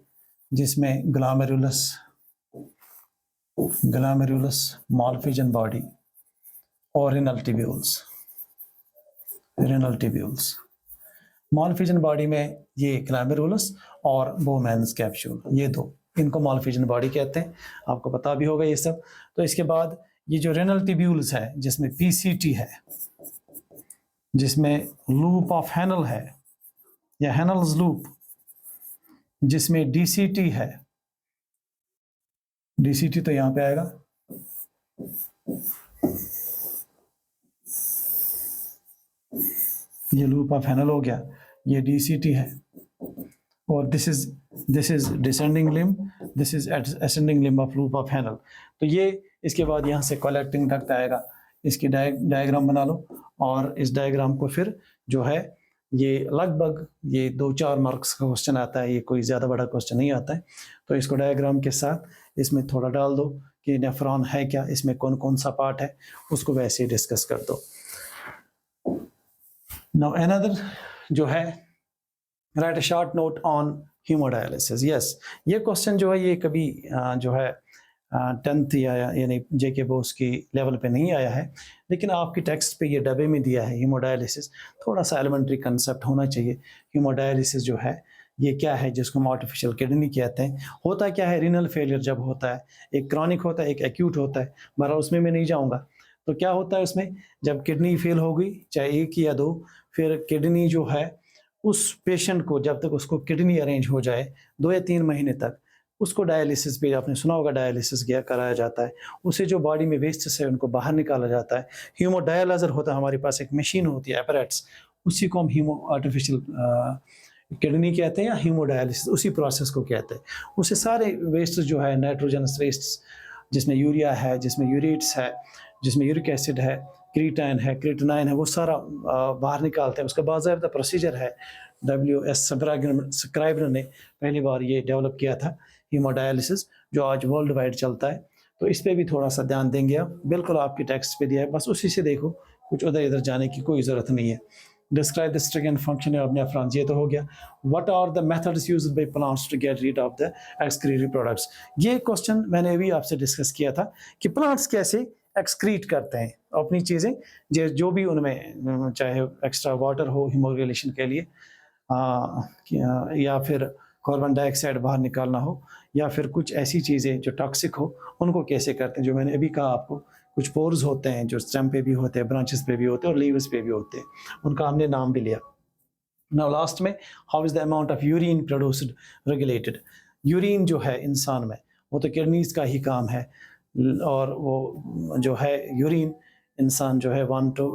जिसमें ग्लोमेरुलस मालफिजन बॉडी और रेनल ट्यूब्यूल्स। मालफिजन बॉडी में ये ग्लोमेरुलस और बोमेन्स कैप्सूल, ये दो, इनको मालफिजन बॉडी कहते हैं, आपको पता भी होगा ये सब। तो इसके बाद ये जो रेनल ट्यूब्यूल्स है जिसमें पीसीटी है, जिसमें लूप ऑफ हैनल है या हैनल्स लूप, जिसमें डीसीटी है, डीसीटी तो यहाँ पे आएगा, ये लूप ऑफ हैनल हो गया, ये डीसीटी है, और this is descending limb, this is ascending limb of loop of Henle. तो ये इसके बाद यहाँ से कलेक्टिंग डक्ट आएगा, इसकी डायग्राम बना लो। और इस डायग्राम को फिर जो है ये लगभग ये 2-4 मार्क्स का क्वेश्चन आता है, ये कोई ज़्यादा बड़ा क्वेश्चन नहीं आता है। तो इसको डायग्राम के साथ इसमें थोड़ा डाल दो कि नेफ्रॉन है क्या, इसमें कौन कौन सा पार्ट है, उसको वैसे ही डिस्कस कर दो। नाउ अनदर जो है, right a short note on haemodialysis. Yes, ये क्वेश्चन जो है ये कभी जो है 10th यानी जेके बोस की लेवल पे नहीं आया है, लेकिन आपकी टेक्स्ट पे ये डब्बे में दिया है हीमोडायलिसिस। थोड़ा सा एलिमेंट्री कंसेप्ट होना चाहिए। हीमोडायलिसिस जो है ये क्या है, जिसको हम आर्टिफिशियल किडनी कहते हैं। होता क्या है, रीनल फेलियर जब होता है, एक क्रॉनिक होता है, एक एक्यूट होता है, बहरहाल उसमें मैं नहीं जाऊँगा। तो क्या होता है उसमें, जब किडनी फेल हो गई, चाहे 1 या 2, फिर किडनी जो है उस पेशेंट को जब तक उसको किडनी अरेंज हो जाए 2 या 3 महीने तक उसको डायलिसिस पे, आपने सुना होगा डायलिसिस किया कराया जाता है। उससे जो बॉडी में वेस्ट है उनको बाहर निकाला जाता है। हीमोडायलाइजर होता है, हमारे पास एक मशीन होती है, एपरेट्स, उसी को हम हीमो आर्टिफिशियल किडनी कहते हैं या हीमोडायलिसिस, उसी प्रोसेस को कहते हैं। उससे सारे वेस्ट जो है, नाइट्रोजनस वेस्ट जिसमें यूरिया है, जिसमें यूरेट्स है, जिसमें यूरिक एसिड है, क्रिएटिनाइन है, वो सारा बाहर निकालते हैं। उसका बाकायदा प्रोसीजर है, WS स्क्राइबर ने पहली बार ये डेवलप किया था हीमोडायलिसिस, जो आज वर्ल्ड वाइड चलता है। तो इस पर भी थोड़ा सा ध्यान देंगे आप, बिल्कुल आपकी टेक्स्ट पे दिया है, बस उसी से देखो, कुछ उधर इधर जाने की कोई ज़रूरत नहीं है। Describe the structure and function of nephrons, ये तो हो गया। What are the methods used by plants to get rid of the excretory products, ये क्वेश्चन मैंने अभी आपसे डिस्कस किया था कि प्लांट्स कैसे एक्सक्रीट करते हैं अपनी चीज़ें, जो भी उनमें चाहे एक्स्ट्रा वाटर हो हीमोरेगुलेशन के लिए, या फिर कार्बन डाइऑक्साइड बाहर निकालना हो, या फिर कुछ ऐसी चीज़ें जो टॉक्सिक हो, उनको कैसे करते हैं। जो मैंने अभी कहा आपको, कुछ पोर्स होते हैं जो स्टेम पे भी होते हैं, ब्रांचेस पे भी होते हैं और लीव्स पे भी होते हैं, उनका हमने नाम भी लिया। नाउ लास्ट में, how is the amount of urine produced regulated. Urine जो है इंसान में, वो तो किडनीज का ही काम है, और वो जो है यूरिन इंसान जो है 1 to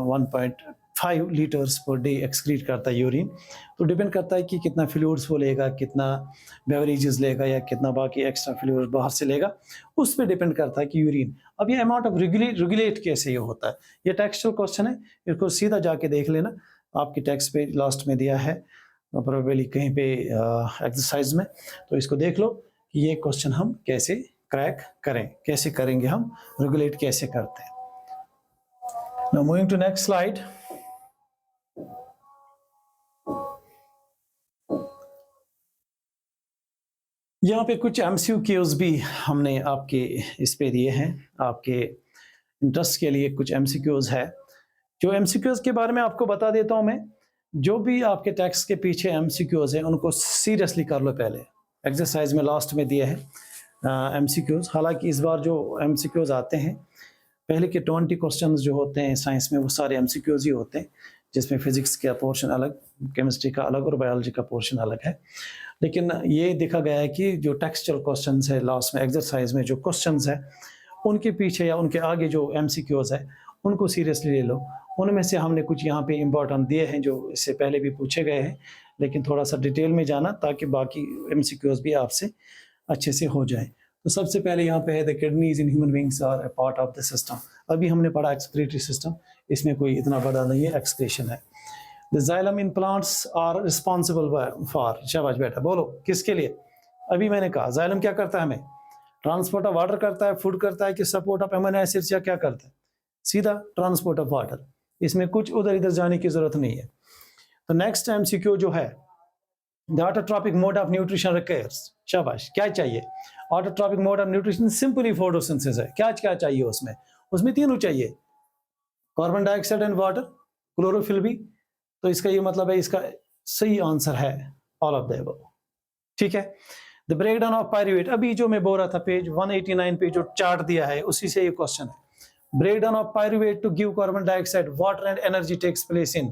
1.5 litres per day excrete करता है यूरिन। तो डिपेंड करता है कि कितना फ्लूइड्स वो लेगा, कितना बेवरेजेस लेगा, या कितना बाकी एक्स्ट्रा फ्लूइड बाहर से लेगा, उस पर डिपेंड करता है कि यूरिन। अब ये अमाउंट ऑफ रेगुलेट कैसे ये होता है, ये टेक्सचुअल क्वेश्चन है, इसको सीधा जाके देख लेना, आपकी टेक्स्ट पे लास्ट में दिया है प्रोबेबली कहीं पे एक्सरसाइज में, तो इसको देख लो कि ये क्वेश्चन हम कैसे क्रैक करें, कैसे करेंगे हम, रेगुलेट कैसे करते हैं। Now moving to next slide. यहाँ पे कुछ MCQs भी हमने आपके इस पे दिए हैं, आपके इंटरेस्ट के लिए कुछ MCQs है। जो MCQs के बारे में आपको बता देता हूँ मैं, जो भी आपके टेक्स्ट के पीछे MCQs हैं उनको सीरियसली कर लो। पहले एक्सरसाइज में लास्ट में दिए हैं MCQs, हालांकि इस बार जो MCQs आते हैं, पहले के 20 क्वेश्चंस जो होते हैं साइंस में वो सारे MCQs ही होते हैं, जिसमें फिजिक्स का पोर्शन अलग, केमिस्ट्री का अलग और बायोलॉजी का पोर्शन अलग है। लेकिन ये देखा गया है कि जो टेक्सचुअल क्वेश्चंस है लास्ट में एक्सरसाइज में जो क्वेश्चंस है, उनके पीछे या उनके आगे जो MCQs है उनको सीरियसली ले लो। उनमें से हमने कुछ यहाँ पे इम्पोर्टेंट दिए हैं जो इससे पहले भी पूछे गए हैं, लेकिन थोड़ा सा डिटेल में जाना ताकि बाकी MCQs भी आपसे अच्छे से हो जाए। तो सबसे पहले यहाँ पे है the kidneys in human beings are a part of the system. अभी हमने पढ़ा एक्सक्रीटरी सिस्टम, इसमें कोई इतना बड़ा नहीं है, एक्सक्रीशन है। The xylem in plants are responsible for, शाबाश बेटा बोलो किसके लिए? अभी मैंने कहा जाइलम क्या करता है, हमें ट्रांसपोर्ट ऑफ वाटर करता है, फूड करता है कि सपोर्ट ऑफ अमीनो एसिड्स या क्या करता है? सीधा ट्रांसपोर्ट ऑफ वाटर, इसमें कुछ उधर इधर जाने की जरूरत नहीं है। तो नेक्स्ट एमसीक्यू जो है, the autotrophic mode of nutrition requires, शाबाश क्या चाहिए? Autotrophic mode of nutrition simply photosynthesis है। क्या क्या चाहिए उसमें? उसमें तीनों चाहिए, carbon dioxide and water, chlorophyll भी। तो इसका ये मतलब है, इसका सही आंसर है ऑल ऑफ द अबव। ठीक है। द ब्रेकडाउन ऑफ पायरुवेट, अभी जो मैं बोल रहा था पेज 189 पे जो चार्ट दिया है उसी से ये क्वेश्चन है। Breakdown of pyruvate to give carbon dioxide water and energy takes place in,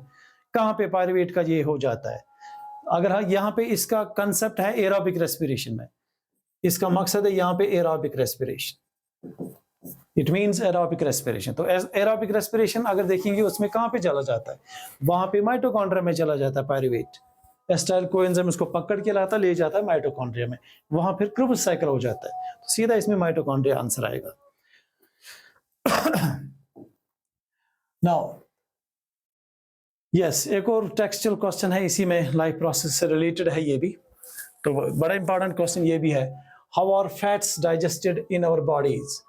कहां पे पायरुवेट का ये हो जाता है? अगर यहाँ पे इसका कंसेप्ट है एरोबिक रेस्पिरेशन में, इसका मकसद है यहाँ पे aerobic respiration, it means aerobic respiration. तो एरोबिक रेस्पिरेशन अगर देखेंगे उसमें कहां पे चला जाता है? वहां पे माइटोकॉन्ड्रिया में चला जाता है पायरुवेट। एसिटाइल कोएंजाइम उसको पकड़ के लाता ले जाता है माइटोकॉन्ड्रिया में, वहां फिर क्रूब्स साइकिल हो जाता है। तो सीधा इसमें माइटोकॉन्ड्रिया आंसर आएगा। नाउ यस, एक और टेक्सचुअल क्वेश्चन है इसी में, लाइफ प्रोसेस से रिलेटेड है ये भी, तो बड़ा इंपॉर्टेंट क्वेश्चन ये भी है। How are fats digested in our bodies,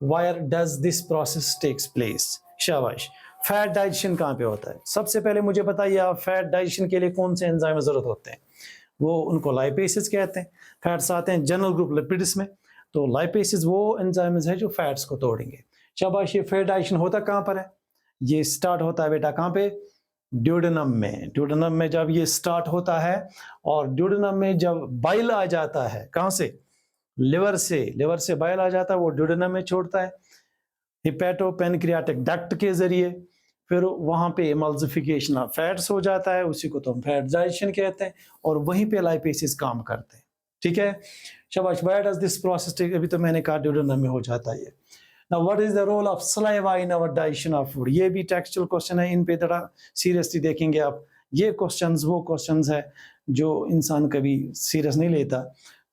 where does this process takes place? शाबाश, फैट डाइजेशन कहाँ पे होता है? सबसे पहले मुझे बताइए आप, फैट डाइजेशन के लिए कौन से एंजाइम जरूरत होते हैं? वो उनको लाइपेसेस कहते हैं। फैट्स आते हैं जनरल ग्रुप लिपिड्स में, तो लाइपेसेस वो एंजाइम्स है जो फैट्स को तोड़ेंगे। शाबाश, ये फैट डाइजेशन होता कहाँ पर है? ये स्टार्ट होता है बेटा कहाँ पे? ड्यूडेनम में। ड्यूडेनम में जब ये स्टार्ट होता है, और ड्यूडेनम में जब बाइल आ जाता है, कहाँ से? लिवर से। लिवर से बाइल आ जाता है, वो ड्यूडेनम में छोड़ता है हिपैटोपेनक्रियाटिक डक्ट के जरिए, फिर वहां पे एमल्सिफिकेशन ऑफ फैट्स हो जाता है, उसी को तो हम फैट डाइजेशन कहते हैं, और वहीं पे लाइपेसेस काम करते हैं। ठीक है, शाबाश। Why does this process take? अभी तो मैंने कहा ड्यूडेनम में हो जाता है ये। Now what is the role of saliva in our digestion of food? ये भी टेक्सचुअल क्वेश्चन है, इन पे थोड़ा सीरियसली देखेंगे आप। ये क्वेश्चंस वो क्वेश्चंस है जो इंसान कभी सीरियस नहीं लेता,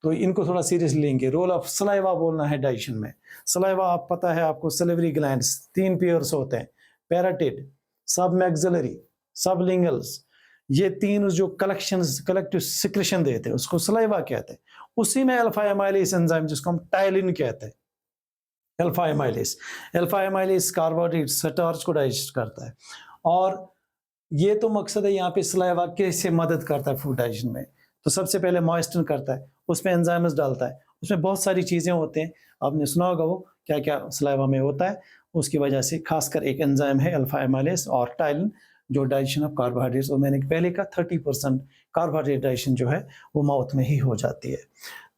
तो इनको थोड़ा सीरियस लेंगे। रोल ऑफ सलाइवा बोलना है डाइजेशन में। सलाइवा आप पता है आपको, सलिवरी ग्लैंड्स 3 पेयर्स होते हैं, पैराटिड, सब मैक्सिलरी, सबलिंगल्स, ये 3 जो कलेक्टिव सिक्रेशन देते हैं उसको सलाइवा कहते हैं। उसी में अल्फा एमाइलेज एंजाइम जिसको हम टाइलिन कहते हैं, अल्फा एमाइलेज कार्बोहाइड्रेट स्टार्च को डाइजेस्ट करता है। और ये तो मकसद है यहाँ पे सलाइवा कैसे मदद करता है फूड डाइजेशन में। तो सबसे पहले मॉइस्चर करता है, उसमें एंजाइम्स डालता है, उसमें बहुत सारी चीज़ें होते हैं, आपने सुना होगा वो क्या क्या सलाइवा में होता है। उसकी वजह से खासकर एक एंजाइम है अल्फा एमाइलेज और टाइलिन जो डाइजेशन ऑफ कार्बोहाइड्रेट्स, और मैंने पहले कहा 30% कार्बोहाइड्रेट डाइजेशन जो है वो माउथ में ही हो जाती है।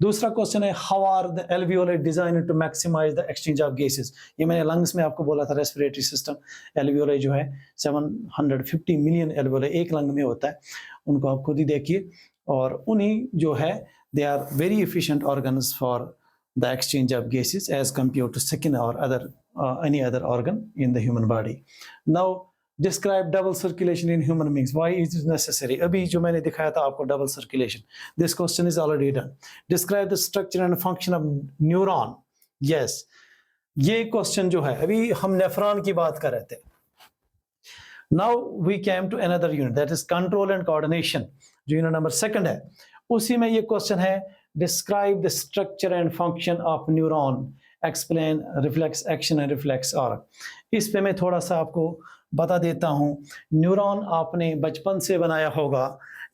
दूसरा क्वेश्चन है, how are the alveoli design to maximise the exchange of gases? ये मैंने लंग्स में आपको बोला था, रेस्पिरेटरी सिस्टम एल्वियोलाई जो है 750 मिलियन एल्वियोलाई एक लंग में होता है, उनको आप खुद ही देखिए। और उन्हीं जो है they are very efficient organs for the exchange of gases as compared to skin or any other organ in the human body. Now describe double circulation in human beings. Why is it necessary? अभी जो मैंने दिखाया था आपको double circulation. This question is already done. Describe the structure and function of neuron. Yes, ये question जो है, अभी हम नेफ्रॉन की बात कर रहे थे. Now we came to another unit, that is control and coordination. जो unit number 2 है, उसी में ये question है, describe the structure and function of neuron, explain reflex action and reflex arc. इस पे मैं थोड़ा सा आपको बता देता हूँ। न्यूरॉन आपने बचपन से बनाया होगा।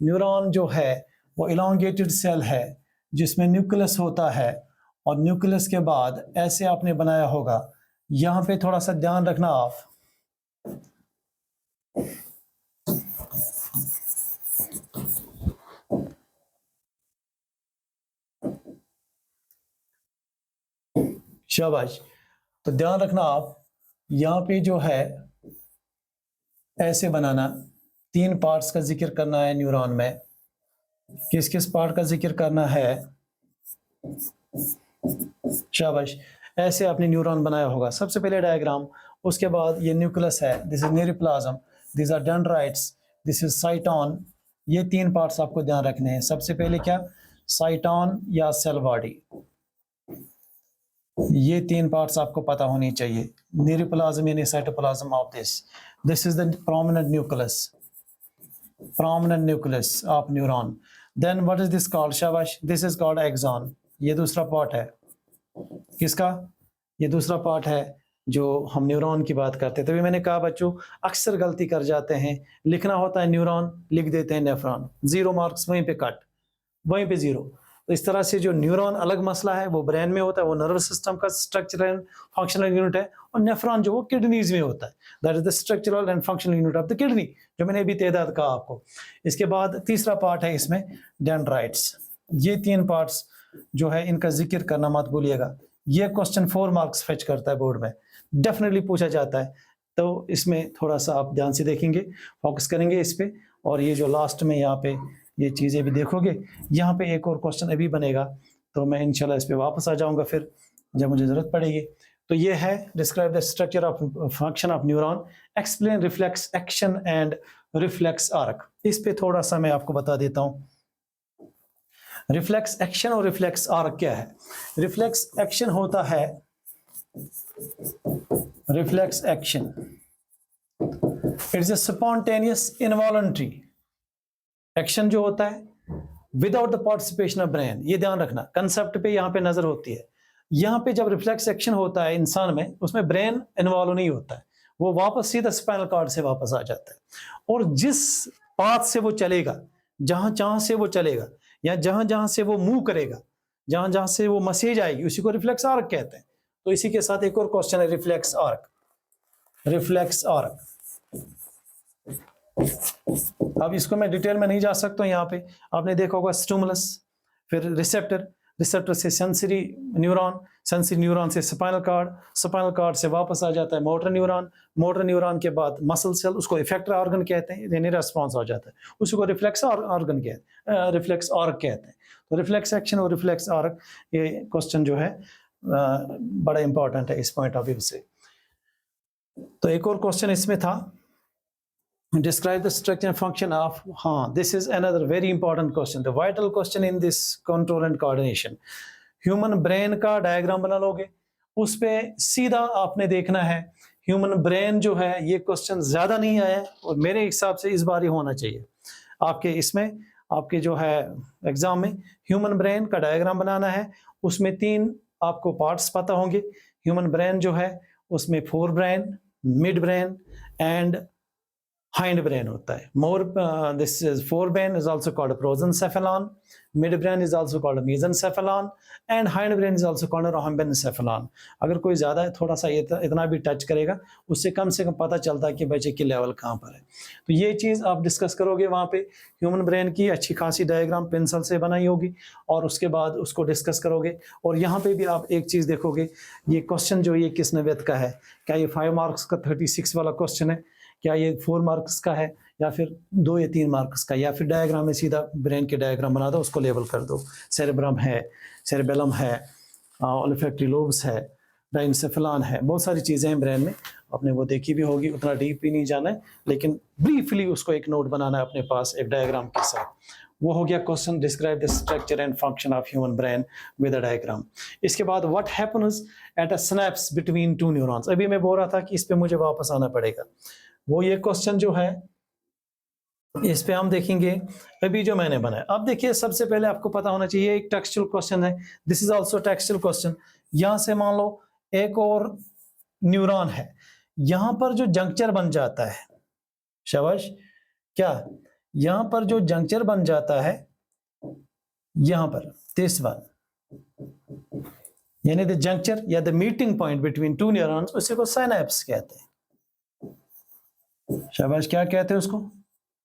न्यूरॉन जो है वो इलोंगेटेड सेल है जिसमें न्यूक्लियस होता है, और न्यूक्लियस के बाद ऐसे आपने बनाया होगा। यहाँ पे थोड़ा सा ध्यान रखना आप, शाबाश। तो ध्यान रखना आप, यहाँ पे जो है ऐसे बनाना। 3 पार्ट्स का जिक्र करना है न्यूरॉन में। किस किस पार्ट का जिक्र करना है? शाबाश। ऐसे आपने न्यूरॉन बनाया होगा। सबसे पहले डायग्राम, उसके बाद ये न्यूक्लियस है, this is neuroplasm, this are dendrites, this is cyton. ये 3 पार्ट्स आपको ध्यान रखने हैं। सबसे पहले क्या? साइटोन या सेल बॉडी, ये 3 पार्ट्स आपको पता होनी चाहिए। न्यूरोप्लाज्म यानी cytoplasm of this is the prominent nucleus, prominent nucleus of neuron. Then what is this called? शाबाश, this is called axon. ये दूसरा पार्ट है किसका? ये दूसरा पार्ट है जो हम न्यूरॉन की बात करते हैं। तभी मैंने कहा बच्चों अक्सर गलती कर जाते हैं, लिखना होता है न्यूरॉन, लिख देते हैं नेफ्रॉन, 0 मार्क्स, वहीं पे कट, वहीं पे 0। तो इस तरह से जो न्यूरॉन अलग मसला है, वो ब्रेन में होता है, वो नर्वस सिस्टम का स्ट्रक्चरल एंड फंक्शनल यूनिट है, और नेफ्रॉन जो वो किडनीज में होता है, that is the structural and functional unit of the kidney, जो मैंने अभी तादाद कहा आपको। इसके बाद तीसरा पार्ट है इसमें डेंड्राइट्स। ये 3 पार्ट्स जो है इनका जिक्र करना मत भूलिएगा। ये क्वेश्चन 4 मार्क्स फेच करता है बोर्ड में, डेफिनेटली पूछा जाता है, तो इसमें थोड़ा सा आप ध्यान से देखेंगे, फोकस करेंगे इस पे। और ये जो लास्ट में यहाँ पे ये चीज़ें भी देखोगे, यहाँ पे एक और क्वेश्चन अभी बनेगा, तो मैं इंशाल्लाह इस पे वापस आ जाऊँगा फिर जब मुझे ज़रूरत पड़ेगी। तो ये है describe the structure of function of neuron, explain reflex action and reflex arc. इस पे थोड़ा सा मैं आपको बता देता हूँ। रिफ्लेक्स एक्शन और रिफ्लेक्स आर्क क्या है? रिफ्लेक्स एक्शन होता है, reflex action it is a spontaneous involuntary action जो होता है without the participation of brain. ये ध्यान रखना, कंसेप्ट पे यहाँ पे नजर होती है। यहाँ पे जब रिफ्लेक्स एक्शन होता है इंसान में, उसमें ब्रेन इन्वॉल्व नहीं होता है, वो वापस सीधा स्पाइनल कॉर्ड से वापस आ जाता है, और जिस पाथ से वो चलेगा, जहां जहां से वो चलेगा, या जहां जहां से वो मूव करेगा, जहां जहां से वो मैसेज आएगी, उसी को रिफ्लेक्स आर्क कहते हैं। तो इसी के साथ एक और क्वेश्चन है रिफ्लेक्स आर्क। रिफ्लेक्स आर्क, अब इसको मैं डिटेल में नहीं जा सकता हूं। यहाँ पे आपने देखा होगा स्टिमुलस, फिर रिसेप्टर, रिसेप्टर से सेंसरी न्यूरॉन, सेंसरी न्यूरॉन से स्पाइनल कार्ड, स्पाइनल कार्ड से वापस आ जाता है मोटर न्यूरॉन, मोटर न्यूरॉन के बाद मसल सेल, उसको इफेक्टर ऑर्गन कहते हैं, यानी रेस्पॉन्स हो जाता है, उसी को रिफ्लेक्स ऑर्गन कहते हैं, रिफ्लेक्स आर्क कहते हैं। तो रिफ्लेक्स एक्शन और रिफ्लेक्स आर्क, ये क्वेश्चन जो है बड़ा इंपॉर्टेंट है इस पॉइंट ऑफ व्यू से। तो एक और क्वेश्चन इसमें था, describe the structure and function of, हाँ, this is another very important question, the vital question in this control and coordination। Human brain का डायग्राम बना लोगे, उस पे सीधा आपने देखना है ह्यूमन ब्रेन जो है। ये क्वेश्चन ज्यादा नहीं आया और मेरे हिसाब से इस बार ही होना चाहिए आपके इसमें, आपके जो है एग्जाम में। ह्यूमन ब्रेन का डायग्राम बनाना है, उसमें 3 आपको पार्ट्स पता होंगे। ह्यूमन ब्रेन जो है उसमें fore brain, mid brain and hind brain होता है। More this is forebrain is also called a prosencephalon, midbrain is also called a mesencephalon, and hindbrain is also called a rhombencephalon। अगर कोई ज़्यादा है थोड़ा सा इतना भी टच करेगा, उससे कम से कम पता चलता है कि बच्चे की लेवल कहाँ पर है। तो ये चीज़ आप डिस्कस करोगे वहाँ पे, ह्यूमन ब्रेन की अच्छी खासी डायग्राम पेंसिल से बनाई होगी, और उसके बाद उसको डिस्कस करोगे। और यहाँ पे भी आप एक चीज़ देखोगे, ये क्वेश्चन जो ये किस नौयत का है, क्या ये 5 मार्क्स का 36 वाला क्वेश्चन है, क्या ये 4 मार्क्स का है, या फिर 2 या 3 मार्क्स का, या फिर डायग्राम में सीधा ब्रेन के डायग्राम बना दो, उसको लेबल कर दो। सेरेब्रम है, सेरेबेलम है, ओल्फैक्टरी लोब्स है, डाइनसेफेलॉन है, बहुत सारी चीज़ें हैं ब्रेन में, आपने वो देखी भी होगी, उतना डीप भी नहीं जाना है, लेकिन ब्रीफली उसको एक नोट बनाना है अपने पास एक डायग्राम के साथ। वो हो गया question, describe the structure and function of human brain with a diagram. इसके बाद what happens at a snaps between 2 neurons. अभी मैं बोल रहा था कि इस पे मुझे वापस आना पड़ेगा, वो ये क्वेश्चन जो है इस पे हम देखेंगे अभी जो मैंने बनाया। अब देखिए, सबसे पहले आपको पता होना चाहिए एक टेक्सचुअल क्वेश्चन है, this is also textual question. यहां से मान लो एक और न्यूरॉन है, यहां पर जो जंक्चर बन जाता है, शाबाश, क्या यहां पर जो जंक्चर बन जाता है, यहां पर दिस वन, यानी द जंक्चर या the meeting point between 2 neurons, उसी को सिनैप्स कहते हैं। शाबाश, क्या कहते हैं उसको?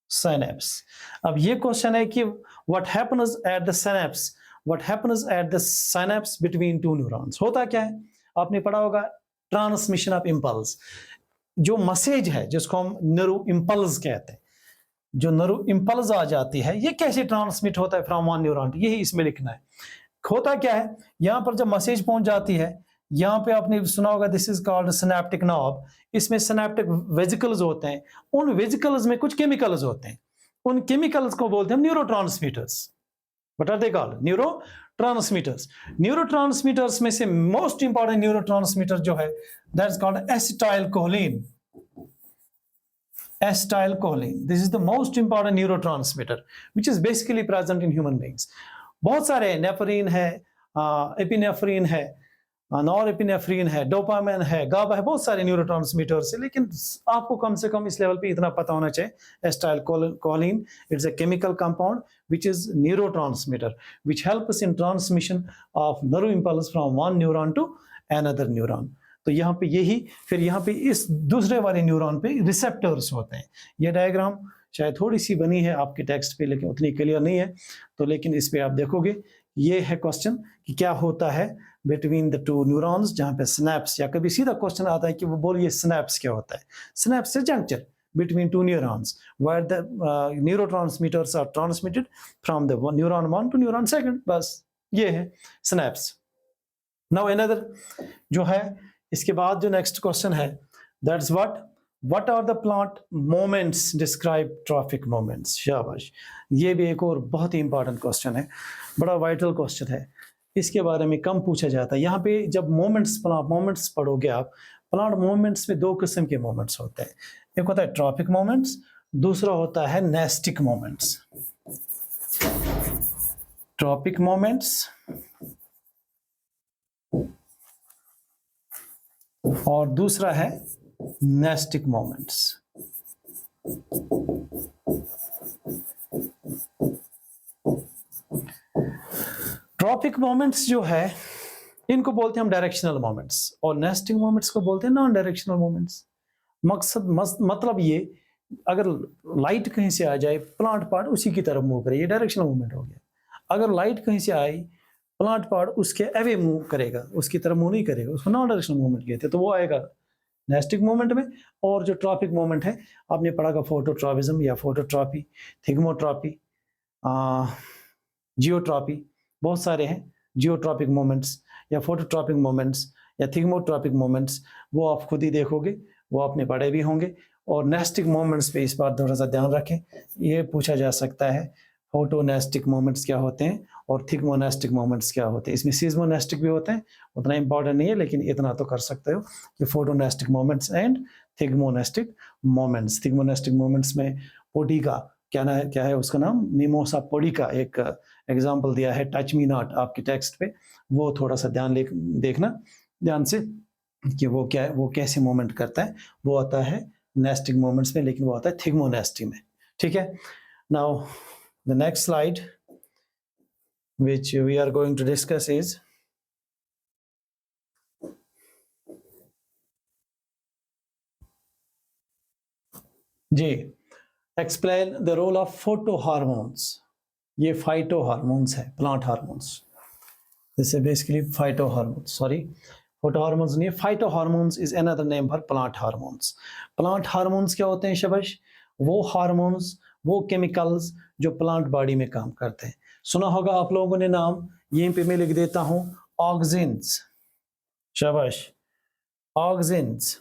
सिनैप्स। अब ये क्वेश्चन है कि what happens at the synapse, what happens at the synapse between 2 neurons. होता क्या है, आपने पढ़ा होगा ट्रांसमिशन ऑफ इंपल्स, जो मैसेज है जिसको हम न्यूरो इंपल्स कहते हैं, जो न्यूरो इंपल्स आ जाती है, ये कैसे ट्रांसमिट होता है फ्रॉम वन न्यूरॉन, यही इसमें लिखना है। होता क्या है, यहां पर जब मैसेज पहुंच जाती है, यहाँ पे आपने सुना होगा this is called synaptic knob, इसमें सिनेप्टिक वेजिकल्स होते हैं, उन वेजिकल्स में कुछ केमिकल्स होते हैं, उन केमिकल्स को बोलते हैं neurotransmitters. What are they called? Neurotransmitters. Neurotransmitters में से मोस्ट इंपॉर्टेंट न्यूरोट्रांसमीटर जो है that is called acetylcholine. acetylcholine. This is the most important neurotransmitter which is basically present in human beings. बहुत सारे नेफ्रिन है, एपिनेफ्रिन है, नॉरएपिनेफ्रिन है, डोपामिन है, गाबा है, बहुत सारे न्यूरोट्रांसमीटर्स है, लेकिन आपको कम से कम इस लेवल पे इतना पता होना चाहिए acetylcholine. It's a chemical compound which is neurotransmitter which helps in transmission of nerve impulse from one neuron to another neuron. तो यहाँ पे यही, फिर यहाँ पे इस दूसरे वाले न्यूरॉन पे रिसेप्टर्स होते हैं. ये डायग्राम शायद थोड़ी सी बनी है आपके टेक्स्ट पे, लेकिन उतनी क्लियर नहीं है, तो लेकिन इस पे आप देखोगे ये है क्वेश्चन कि क्या होता है बिटवीन द टू न्यूरॉन्स, जहाँ पे स्नैप्स, या कभी सीधा क्वेश्चन आता है कि वो बोलिए स्नैप्स क्या होता है. स्नैप्स से juncture between two neurons where the neurotransmitters are transmitted from the neuron 1 to neuron 2. बस ये है स्नैप्स. नाउ अनदर जो है, इसके बाद जो नेक्स्ट क्वेश्चन है, that's what are the plant movements describe tropic movements. शाबाश, ये भी एक और बहुत ही इंपॉर्टेंट क्वेश्चन है, बड़ा वाइटल क्वेश्चन है, इसके बारे में कम पूछा जाता है. यहाँ पे जब मोमेंट्स, प्लांट मोमेंट्स पढ़ोगे आप, प्लांट मोमेंट्स में दो किस्म के मोमेंट्स होते हैं. एक होता है ट्रॉफिक मोमेंट्स, दूसरा होता है नेस्टिक मोमेंट्स. ट्रॉफिक मोमेंट्स और दूसरा है नेस्टिक मोमेंट्स. ट्रॉफिक मोमेंट्स जो है, इनको बोलते हैं हम डायरेक्शनल मोमेंट्स, और नेस्टिक मोमेंट्स को बोलते हैं नॉन डायरेक्शनल मोमेंट्स. मतलब ये, अगर लाइट कहीं से आ जाए, प्लांट पार्ट उसी की तरफ मूव करे, ये डायरेक्शनल मूवमेंट हो गया. अगर लाइट कहीं से आई, प्लांट पार्ट उसके अवे मूव करेगा, उसकी तरफ मूव नहीं करेगा, उसको नॉन डायरेक्शनल मूवमेंट कहते हैं, तो वो आएगा नेस्टिक मूवमेंट में. और जो ट्रॉपिक मूवमेंट है, आपने पढ़ा का फोटोट्रॉपिज्म या फोटोट्रॉपी, थिग्मोट्रॉपी, जियोट्रॉपी, बहुत सारे हैं जियोट्रॉपिक मोमेंट्स या फोटोट्रॉपिक मोमेंट्स या थिग्मोट्रॉपिक मोमेंट्स, वो आप खुद ही देखोगे, वो आपने पढ़े भी होंगे. और नेस्टिक मोमेंट्स पे इस बार थोड़ा सा ध्यान रखें, ये पूछा जा सकता है फोटोनेस्टिक मोमेंट्स क्या होते हैं और थिग्मोनेस्टिक मोमेंट्स क्या होते हैं. इसमें सिज्मोनेस्टिक भी होते हैं, उतना इंपॉर्टेंट नहीं है, लेकिन इतना तो कर सकते हो कि फोटोनेस्टिक मोमेंट्स एंड थिग्मोनेस्टिक मोमेंट्स. थिग्मोनेस्टिक मोमेंट्स में पोडिका, क्या है उसका नाम, मिमोसा पोडिका, एक एग्जाम्पल दिया है, टच मी नॉट, आपके टेक्स्ट पे, वो थोड़ा सा देखना ध्यान से कि वो क्या है, वो कैसे मोमेंट करता है. वो आता है नेस्टिक मोमेंट्स में, लेकिन वो आता है थिग्मोनेस्टी में. ठीक है. Now the next slide which we are going to discuss is जी, explain the role of phytohormones. ये phytohormones है, plant hormones. This is basically phytohormones. Sorry, phytohormones नहीं, phytohormones is another name for plant hormones. Plant hormones क्या होते हैं शबाश? वो hormones, वो chemicals जो प्लांट बॉडी में काम करते हैं. सुना होगा आप लोगों ने नाम, यहीं पे मैं लिख देता हूं, ऑक्सिन्स. शाबाश, ऑक्सिन्स.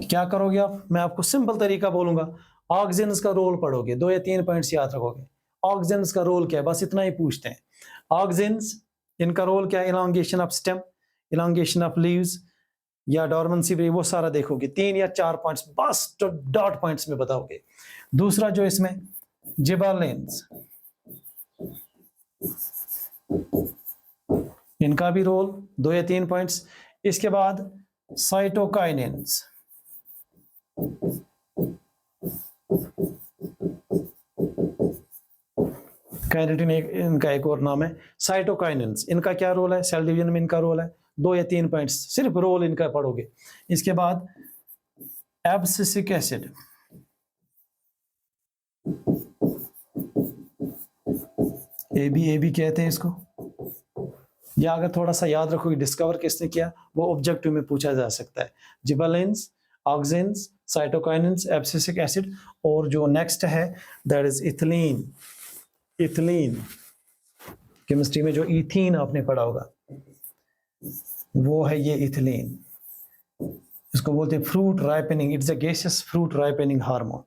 क्या करोगे आप, मैं आपको सिंपल तरीका बोलूंगा, ऑक्सिन्स का रोल पढ़ोगे, 2 या 3 पॉइंट्स याद रखोगे. ऑक्सिन्स का रोल क्या है, बस इतना ही पूछते हैं. ऑक्सिन्स, इनका रोल क्या है, elongation of stem, elongation of leaves या डोरमेंसी, वो सारा देखोगे. 3 या 4 पॉइंट्स बस डॉट पॉइंट्स में बताओगे. दूसरा जो इसमें जिबरेलिन्स, इनका भी रोल 2 या 3 पॉइंट्स. इसके बाद साइटोकाइनेंस, काइनेटिन इनका एक और नाम है. साइटोकाइनेंस, इनका क्या रोल है, सेल डिवीजन में इनका रोल है. 2 या 3 पॉइंट्स सिर्फ रोल इनका पढ़ोगे. इसके बाद एब्सिसिक एसिड, एबी कहते हैं इसको, या अगर थोड़ा सा याद रखोगे डिस्कवर किसने किया, वो ऑब्जेक्टिव में पूछा जा सकता है. Gibberellins, auxins, cytokinins, abscisic acid, और जो नेक्स्ट है that is ethylene. Ethylene chemistry में जो इथीन आपने पढ़ा होगा, वो है ये इथिलीन. इसको बोलते हैं fruit ripening, it's a gaseous fruit ripening hormone.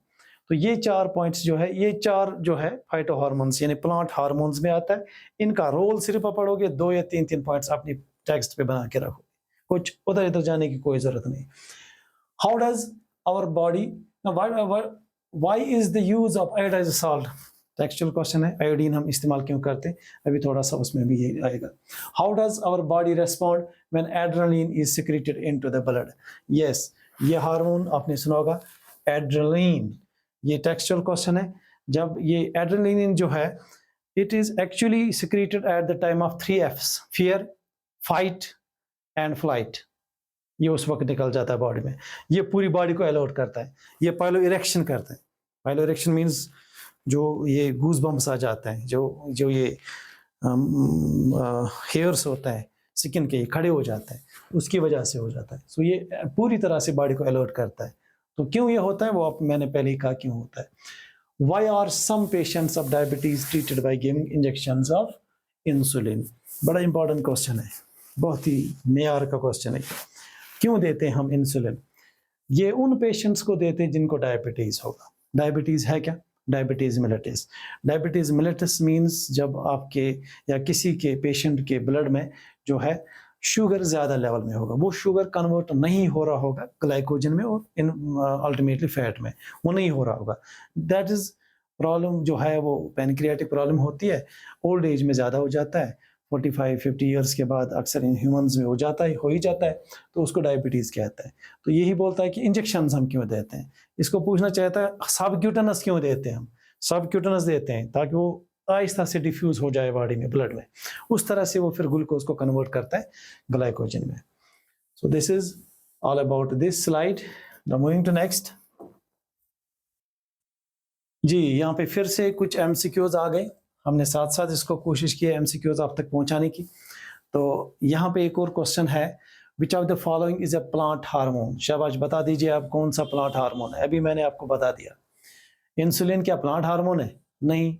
तो ये 4 पॉइंट्स जो है, ये 4 जो है फाइटोहार्मोन्स यानी प्लांट हार्मोन्स में आता है. इनका रोल सिर्फ आप पढ़ोगे, 2 या 3 पॉइंट्स अपनी टेक्स्ट पे बना के रखो. कुछ उधर इधर जाने की कोई जरूरत नहीं। How does our body, why is the use of iodised salt, textual question है, आयोडीन हम इस्तेमाल क्यों करते हैं, अभी थोड़ा सा उसमें भी ये आएगा। How does our body respond when adrenaline is secreted into the blood, yes ये हार्मोन आपने सुना होगा एड्रेनलिन, ये टेक्सचुअल क्वेश्चन है। जब ये एड्रेनलिन जो है it is actually secreted at the time of 3 F's, fear, fight and flight, ये उस वक्त निकल जाता है बॉडी में, ये पूरी बॉडी को अलर्ट करता है, ये पाइलो इरेक्शन करता है। पाइलो इरेक्शन मीन्स जो ये गूज बम्स आ जाते हैं, जो ये हेयर्स होता है स्किन के खड़े हो जाते हैं, उसकी वजह से हो जाता है। सो ये पूरी तरह से बॉडी को अलर्ट करता है। तो क्यों ये होता है वो मैंने पहले ही कहा क्यों होता है। Why are some patients of diabetes treated by giving injections of insulin? बड़ा इंपॉर्टेंट क्वेश्चन है, बहुत ही मेयार का क्वेश्चन है। क्यों देते हैं हम इंसुलिन? ये उन पेशेंट्स को देते हैं जिनको डायबिटीज होगा। डायबिटीज है क्या? डायबिटीज मिलेटिस। डायबिटीज मिलेटिस मीन्स जब आपके या किसी के पेशेंट के ब्लड में जो है शुगर ज़्यादा लेवल में होगा, वो शुगर कन्वर्ट नहीं हो रहा होगा ग्लाइकोजन में और इन अल्टीमेटली फैट में, वो नहीं हो रहा होगा। दैट इज़ प्रॉब्लम जो है वो पैनक्रियाटिक प्रॉब्लम होती है, ओल्ड एज में ज़्यादा हो जाता है, 45-50 ईयर्स के बाद अक्सर इन ह्यूमंस में हो ही जाता है, तो उसको डायबिटीज़ कहता है। तो यही बोलता है कि इंजेक्शन हम क्यों देते हैं। इसको पूछना चाहता है सबक्यूटेनस क्यों देते हैं हम। सबक्यूटेनस देते हैं ताकि वो आहिस्ता से डिफ्यूज हो जाए बॉडी में, ब्लड में, उस तरह से वो फिर ग्लूकोज को कन्वर्ट करता है ग्लाइकोजन में। So this is all about this slide. Now moving to next. जी यहाँ पे फिर से कुछ एमसीक्यूज आ गए, हमने साथ साथ इसको कोशिश की एमसीक्यूज आप तक पहुंचाने की। तो यहाँ पे एक और क्वेश्चन है, which of the following is a plant hormone. शाबाश, बता दीजिए आप कौन सा प्लांट हार्मोन है। अभी मैंने आपको बता दिया, इंसुलिन क्या प्लांट हार्मोन है? नहीं।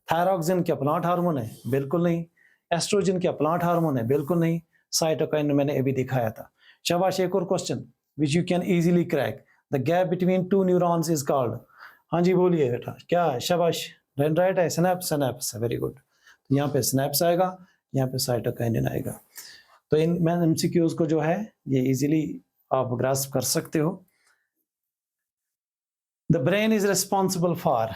थायरॉक्सिन क्या प्लांट हार्मोन है? बिल्कुल नहीं। एस्ट्रोजन क्या प्लांट हार्मोन है? बिल्कुल नहीं। साइटोकाइन मैंने अभी दिखाया था। शाबाश, एक और question which you can easily crack, the gap between two neurons is called. हाँ जी बोलिए बेटा, क्या है? शाबाश, राइट है, स्नैप्स। स्नैप्स है, वेरी गुड। यहाँ पे स्नैप्स आएगा, यहाँ पे साइटोकाइनिन आएगा। तो इन एमसीक्यूज को जो है ये इजीली आप ग्रास्प कर सकते हो। The brain is responsible for,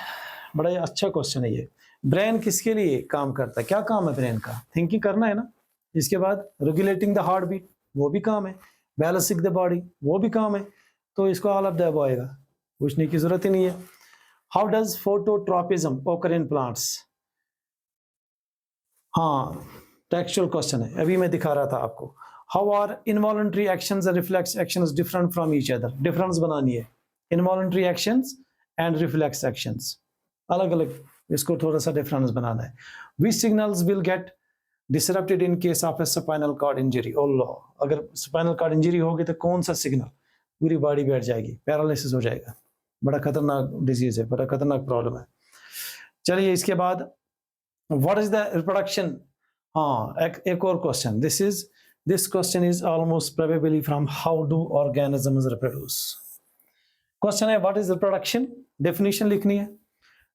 बड़ा अच्छा क्वेश्चन है ये। ब्रेन किसके लिए काम करता है? क्या काम है ब्रेन का? थिंकिंग करना है ना। इसके बाद रेगुलेटिंग द हार्ट बीट, वो भी काम है। बैलेंसिंग द बॉडी, वो भी काम है। तो इसको ऑल ऑफ द अबव आएगा, पूछने की जरूरत ही नहीं है। How does phototropism occur in plants? हाँ, टेक्सचुअल क्वेश्चन है, अभी मैं दिखा रहा था आपको। How are involuntary actions and reflex actions different from each other? Difference बनानी है। Involuntary actions and reflex actions अलग अलग, इसको थोड़ा सा डिफरेंस बनाना है। Which signals will get disrupted in case of a spinal cord injury? Oh लो, अगर spinal cord injury होगी तो कौन सा सिग्नल? पूरी बॉडी बैठ जाएगी, पैरालिसिस हो जाएगा। बड़ा खतरनाक डिजीज है, बड़ा खतरनाक प्रॉब्लम है। चलिए इसके बाद व्हाट इज द रिप्रोडक्शन? हाँ, एक और question. This question is almost probably from how do organisms reproduce. Question है व्हाट इज रिप्रोडक्शन, डेफिनेशन लिखनी है।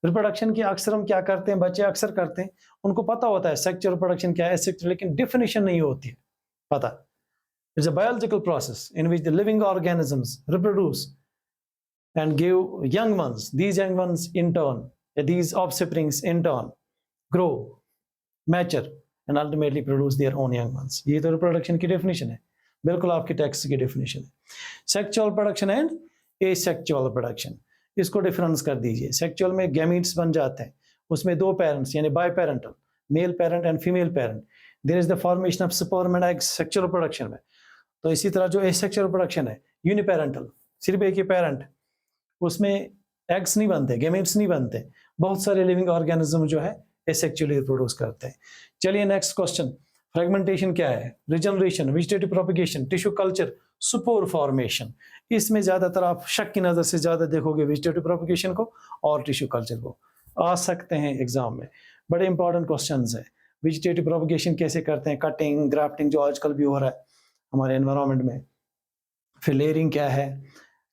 रिप्रोडक्शन की अक्सर हम क्या करते हैं, बच्चे अक्सर करते हैं, उनको पता होता है सेक्सुअल रिप्रोडक्शन क्या है, सेक्सुअल, लेकिन डेफिनेशन नहीं होती है पता। It's a biological process in which the living organisms reproduce and give young ones. These young ones in turn, these offsprings in turn grow, mature and ultimately produce their own young ones. ये तो reproduction की definition है, बिल्कुल आपके text की definition है। Sexual production and asexual production, इसको difference कर दीजिए। सेक्सुअल में गैमीट्स बन जाते हैं, उसमें दो पेरेंट्स यानी biparental, male parent and female parent. There is the formation of sperm and egg sexual production में। तो इसी तरह जो एसेक्सुअल प्रोडक्शन है, यूनिपेरेंटल, सिर्फ एक ही पेरेंट, उसमें एग्स नहीं बनते, गैमेट्स नहीं बनते। बहुत सारे लिविंग ऑर्गेनिज्म जो है एसेक्सुअली रिप्रोड्यूस करते हैं। चलिए नेक्स्ट क्वेश्चन, फ्रेगमेंटेशन क्या है? Regeneration, vegetative propagation, tissue culture, spore formation. इसमें ज्यादातर आप शक की नजर से ज्यादा देखोगे वेजिटेटिव प्रोपगेशन को और टिश्यू कल्चर को। आ सकते हैं एग्जाम में, बड़े इंपॉर्टेंट क्वेश्चंस है। वेजिटेटिव प्रोपगेशन कैसे करते हैं? कटिंग, ग्राफ्टिंग जो आजकल भी हो रहा है हमारे एनवायरमेंट में। फिर लेयरिंग क्या है,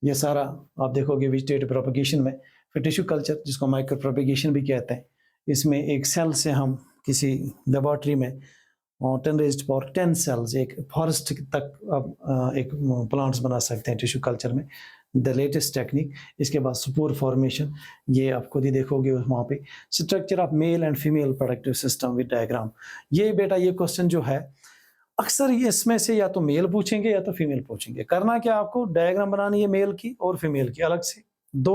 ये सारा आप देखोगे वेजिटेटिव प्रोपगेशन में। फिर टिश्यू कल्चर जिसको माइक्रो प्रोपगेशन भी कहते हैं, इसमें एक सेल से हम किसी लेबोरेटरी में और 10 सेल्स, एक फॉरेस्ट तक आप एक प्लांट्स बना सकते हैं टिश्यू कल्चर में, द लेटेस्ट टेक्निक। इसके बाद स्पोर फॉर्मेशन, ये आप खुद ही देखोगे वहाँ पे। Structure of male and female productive system with diagram, ये बेटा ये क्वेश्चन जो है अक्सर ये इसमें से या तो मेल पूछेंगे या तो फीमेल पूछेंगे। करना क्या आपको, डायग्राम बनानी है मेल की और फीमेल की, अलग से 2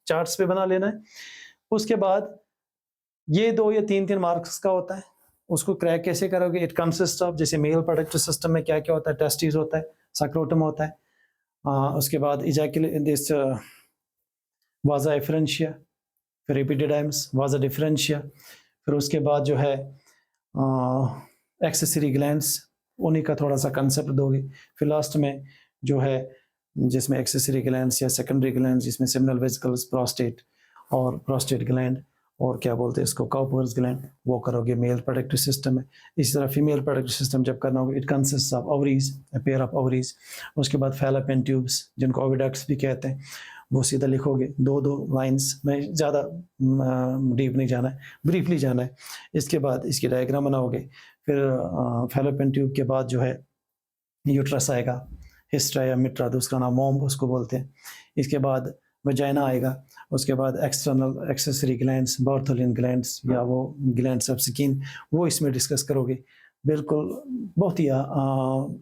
चार्ट्स पे बना लेना है। उसके बाद ये 2 या 3 मार्क्स का होता है, उसको क्रैक कैसे करोगे? इट कंसिस्ट ऑफ, जैसे मेल प्रोडक्टिव सिस्टम में क्या क्या होता है, टेस्टिस होता है, सक्रोटम होता है, उसके बाद दिस वाजा एफरेंशिया, फिर एपिडिडाइम्स, वाजा डिफरेंशिया, फिर उसके बाद जो है एक्सेसरी ग्लैंड्स, उन्हीं का थोड़ा सा कंसेप्ट दोगे। फिर लास्ट में जो है जिसमें एक्सेसरी ग्लैंड्स या सेकेंडरी ग्लैंड्स, जिसमें सेमिनल वेसिकल्स, प्रोस्टेट और प्रोस्टेट ग्लैंड और क्या बोलते हैं इसको, काउपर्स ग्लैंड, वो करोगे मेल प्रोडक्टिव सिस्टम में। इसी तरह फीमेल प्रोडक्टिव सिस्टम जब करना होगा, it consist of ovaries, a pair of ovaries. उसके बाद फैलोपियन ट्यूब्स, जिनको ओविडक्ट्स भी कहते हैं, वो सीधा लिखोगे 2-2 लाइंस में, ज़्यादा डीप नहीं जाना है, ब्रीफली जाना है। इसके बाद इसकी डायग्राम बनाओगे। फिर फैलोपियन ट्यूब के बाद जो है यूट्रस आएगा, हिस्ट्रा या मिट्रा, दूसरा नाम मोम्ब उसको बोलते हैं। इसके बाद वजाइना आएगा। उसके बाद external accessory glands, Bartholin glands या वो ग्लैंड्स ऑफ स्किन, वो इसमें डिस्कस करोगे। बिल्कुल बहुत ही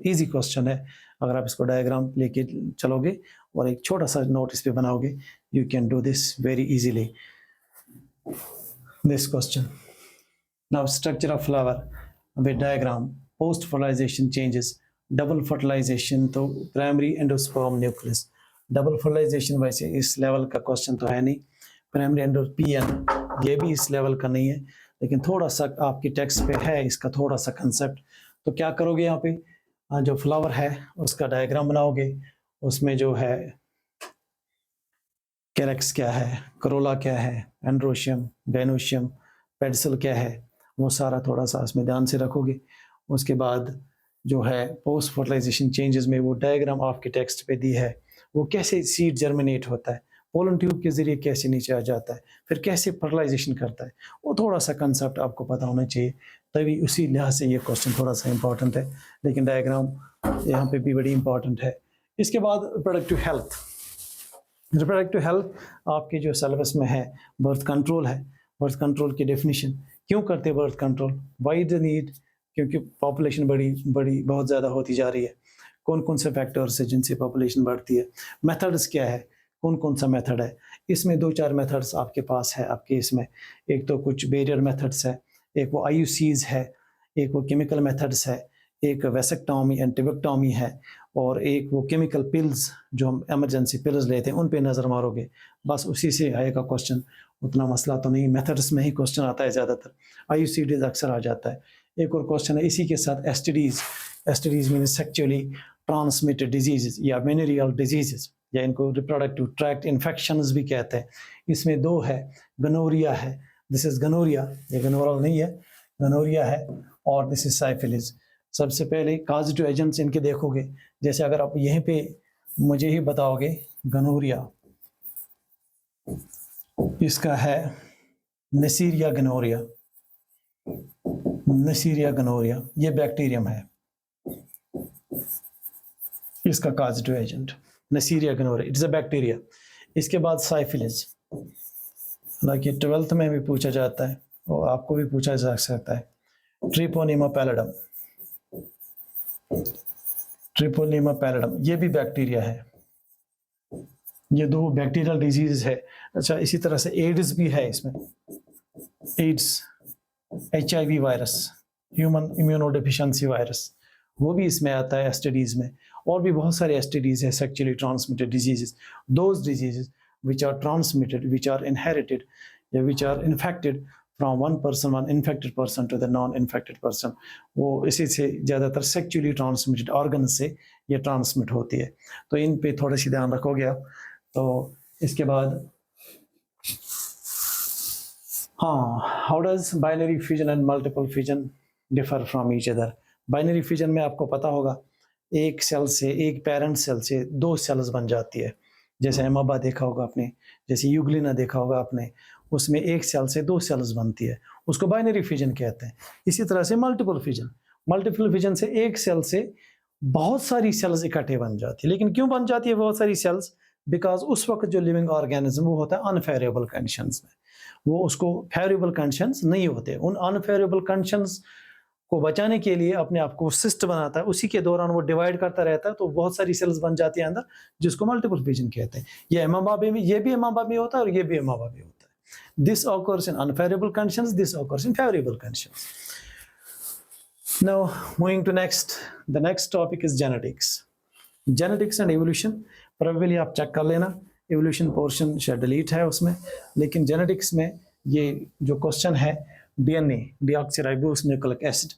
इजी क्वेश्चन है, अगर आप इसको डायग्राम लेके चलोगे और एक छोटा सा नोट इस पे बनाओगे, you can do this very easily this question. Now structure of flower with diagram, post fertilization changes, double fertilization तो primary endosperm nucleus, double fertilization वैसे इस लेवल का क्वेश्चन तो है नहीं, प्राइमरी एंडो पीएन ये भी इस लेवल का नहीं है, लेकिन थोड़ा सा आपकी टेक्स्ट पे है इसका थोड़ा सा कंसेप्ट। तो क्या करोगे, यहाँ पे जो फ्लावर है उसका डायग्राम बनाओगे, उसमें जो है कैरेक्स क्या है, करोला क्या है, एंड्रोशियम, गाइनोशियम, पेडिसल क्या है, वो सारा थोड़ा सा इसमें ध्यान से रखोगे। उसके बाद जो है पोस्ट फर्टिलाइजेशन चेंजेस में वो डायग्राम आपके टेक्स्ट पे दी है, वो कैसे सीड जर्मिनेट होता है, पोलन ट्यूब के जरिए कैसे नीचे आ जाता है, फिर कैसे फर्टिलाइजेशन करता है, वो थोड़ा सा कंसेप्ट आपको पता होना चाहिए, तभी उसी लिहाज से ये क्वेश्चन थोड़ा सा इंपॉर्टेंट है। लेकिन डायग्राम यहाँ पे भी बड़ी इंपॉर्टेंट है। इसके बाद रिप्रोडक्टिव हेल्थ, रिप्रोडक्टिव हेल्थ आपके जो सिलेबस में है, बर्थ कंट्रोल है। बर्थ कंट्रोल की डेफिनेशन, क्यों करते हैं birth control, why the need, क्योंकि पॉपुलेशन बड़ी बहुत ज़्यादा होती जा रही है। कौन कौन से फैक्टर्स है जिनसे पॉपुलेशन बढ़ती है, मेथड्स क्या है, कौन कौन सा मेथड है, इसमें 2-4 मेथड्स आपके पास है आपके इसमें। एक तो कुछ बैरियर मेथड्स है, एक वो IUCs है, एक वो केमिकल मेथड्स है, एक वेसेक्टॉमी एंड टिबेक्टॉमी है, और एक वो केमिकल पिल्स जो हम इमरजेंसी पिल्स लेते हैं उन पे नज़र मारोगे, बस उसी से आएगा क्वेश्चन। उतना मसला तो नहीं, मेथड्स में ही क्वेश्चन आता है ज़्यादातर, IUCDs अक्सर आ जाता है। एक और क्वेश्चन है इसी के साथ STDs, STDs mean sexually transmitted disease या वेनेरियल डिजीज़, या इनको रिप्रोडक्टिव ट्रैक्ट इन्फेक्शंस भी कहते हैं। इसमें 2 है, गनोरिया है, दिस इज गनोरिया, ये गनोरल नहीं है, गनोरिया है, और दिस इज साइफिलिस। सबसे पहले कॉजेटिव एजेंट्स इनके देखोगे, जैसे अगर आप यहीं पे मुझे ही बताओगे गनोरिया, इसका है नेसीरिया गनोरिया, नेसीरिया गनोरिया, ये बैक्टीरियम है, इसका causative agent Neisseria gonorrhoea, it's a bacteria. इसके बाद साइफिलिस, हालांकि 12th में भी पूछा जाता है और आपको भी पूछा जा सकता है। ट्रिपोनीमा पैलिडम, ट्रिपोनीमा पैलिडम ये भी बैक्टीरिया है, ये 2 बैक्टीरियल डिजीज है। अच्छा, इसी तरह से एड्स भी है इसमें, AIDS, HIV virus, human immunodeficiency virus, वो भी इसमें आता है STDs में। और भी बहुत सारे STDs है, sexually transmitted diseases, those diseases which are transmitted, which are inherited या which are infected from one infected person to the non infected person, वो इसी से ज़्यादातर सेक्चुअली ट्रांसमिटेड ऑर्गन से ये ट्रांसमिट होती है। तो इन पे थोड़ा सी ध्यान रखोगे आप। तो इसके बाद हाँ, how does binary fusion and multiple fusion differ from each other. Binary fusion में आपको पता होगा एक सेल से, एक पेरेंट सेल से 2 सेल्स बन जाती है, जैसे एमाबा देखा होगा आपने, जैसे यूग्लिना देखा होगा आपने, उसमें एक सेल से 2 सेल्स बनती है, उसको बाइनरी फ्यूजन कहते हैं। इसी तरह से मल्टीपल फ्यूजन, मल्टीपल फिजन से एक सेल से बहुत सारी सेल्स इकट्ठे बन जाती है। लेकिन क्यों बन जाती है बहुत सारी सेल्स? बिकॉज उस वक्त जो लिविंग ऑर्गेनिज्म वो होता है अनफेवरेबल कंडीशंस में, वो उसको फेवरेबल कंडीशंस नहीं होते। उन अनफेवरेबल कंडीशंस को बचाने के लिए अपने आप को सिस्ट बनाता है, उसी के दौरान वो डिवाइड करता रहता है, तो बहुत सारी सेल्स बन जाती है अंदर, जिसको मल्टीपल फिजन कहते हैं। ये एमाबा में, ये भी एमाबा में होता है और ये भी एमाबा में होता है। This occurs in unfavourable conditions, this occurs in favourable conditions. Now moving to the next topic is genetics. Genetics and evolution, probably आप चेक कर लेना, evolution portion शायद delete है उसमें, लेकिन genetics में ये जो क्वेश्चन है DNA, deoxyribose nucleic acid,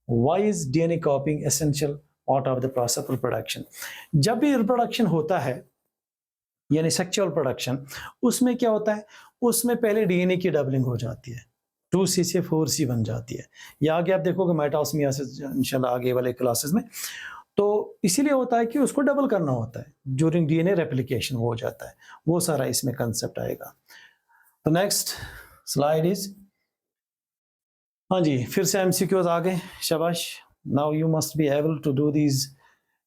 why is DNA copying essential part of the process of reproduction? जब भी reproduction होता है यानी सेक्सुअल प्रोडक्शन, उसमें क्या होता है, उसमें पहले DNA की डबलिंग हो जाती है, 2C से 4C बन जाती है। ये आगे आप देखोगे माइटोसिस इंशाल्लाह आगे वाले क्लासेस में। तो इसीलिए होता है कि उसको डबल करना होता है, ड्यूरिंग डीएनए रेप्लिकेशन हो जाता है, वो सारा इसमें कंसेप्ट आएगा। तो नेक्स्ट स्लाइड इज, हाँ जी, फिर से एमसीक्यूज आ गए, शाबाश। Now you must be able to do these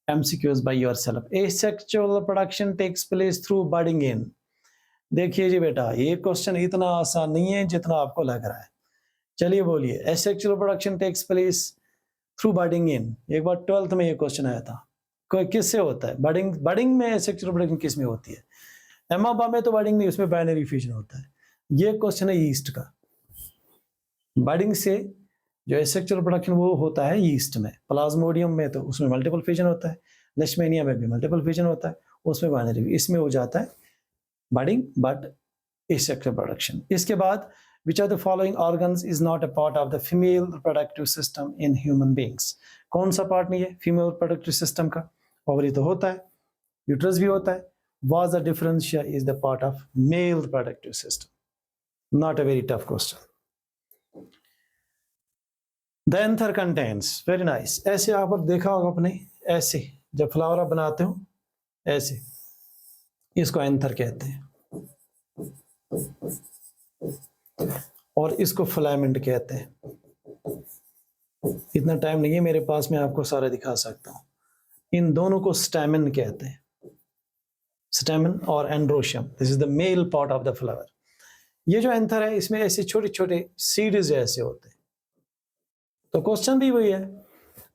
MCQs by yourself. Asexual production takes place through budding in. देखिए जी बेटा, ये क्वेश्चन इतना आसान नहीं है जितना आपको लग रहा है। चलिए बोलिए, asexual production takes place through budding in. एक बार 12th में ये क्वेश्चन आया था, किससे होता है बडिंग में एसेक्सुअल प्रोडक्शन किस में होती है? एमाबा में तो बडिंग नहीं, उसमें बाइनरी फ्यूजन होता है। ये क्वेश्चन है यीस्ट का। बडिंग से जो एसेक्सुअल प्रोडक्शन वो होता है यीस्ट में, प्लाज्मोडियम में तो उसमें मल्टीपल फ्यूजन होता है, लेशमेनिया में भी मल्टीपल फ्यूजन होता है, उसमें बाइनरी, इसमें हो जाता है बडिंग बट asexual production. इसके बाद which of the following organs is not a part of the female reproductive system in human beings? कौन सा पार्ट नहीं है फीमेल reproductive system का? ओवरी तो होता है, यूट्रस भी होता है। Was the differentia is the part of male reproductive system? Not a very tough question. The anther contains, very nice, ऐसे आप देखा होगा अपने, ऐसे जब फ्लावर आप बनाते हो ऐसे, इसको एंथर कहते हैं, और इसको फिलामेंट कहते हैं। इतना टाइम नहीं है मेरे पास, मैं आपको सारा दिखा सकता हूं। इन दोनों को स्टैमेन कहते हैं, स्टैमेन और androecium. This is the male part of the flower. ये जो एंथर है, इसमें ऐसे छोटे छोटे सीड्स ऐसे होते हैं। तो क्वेश्चन भी वही है,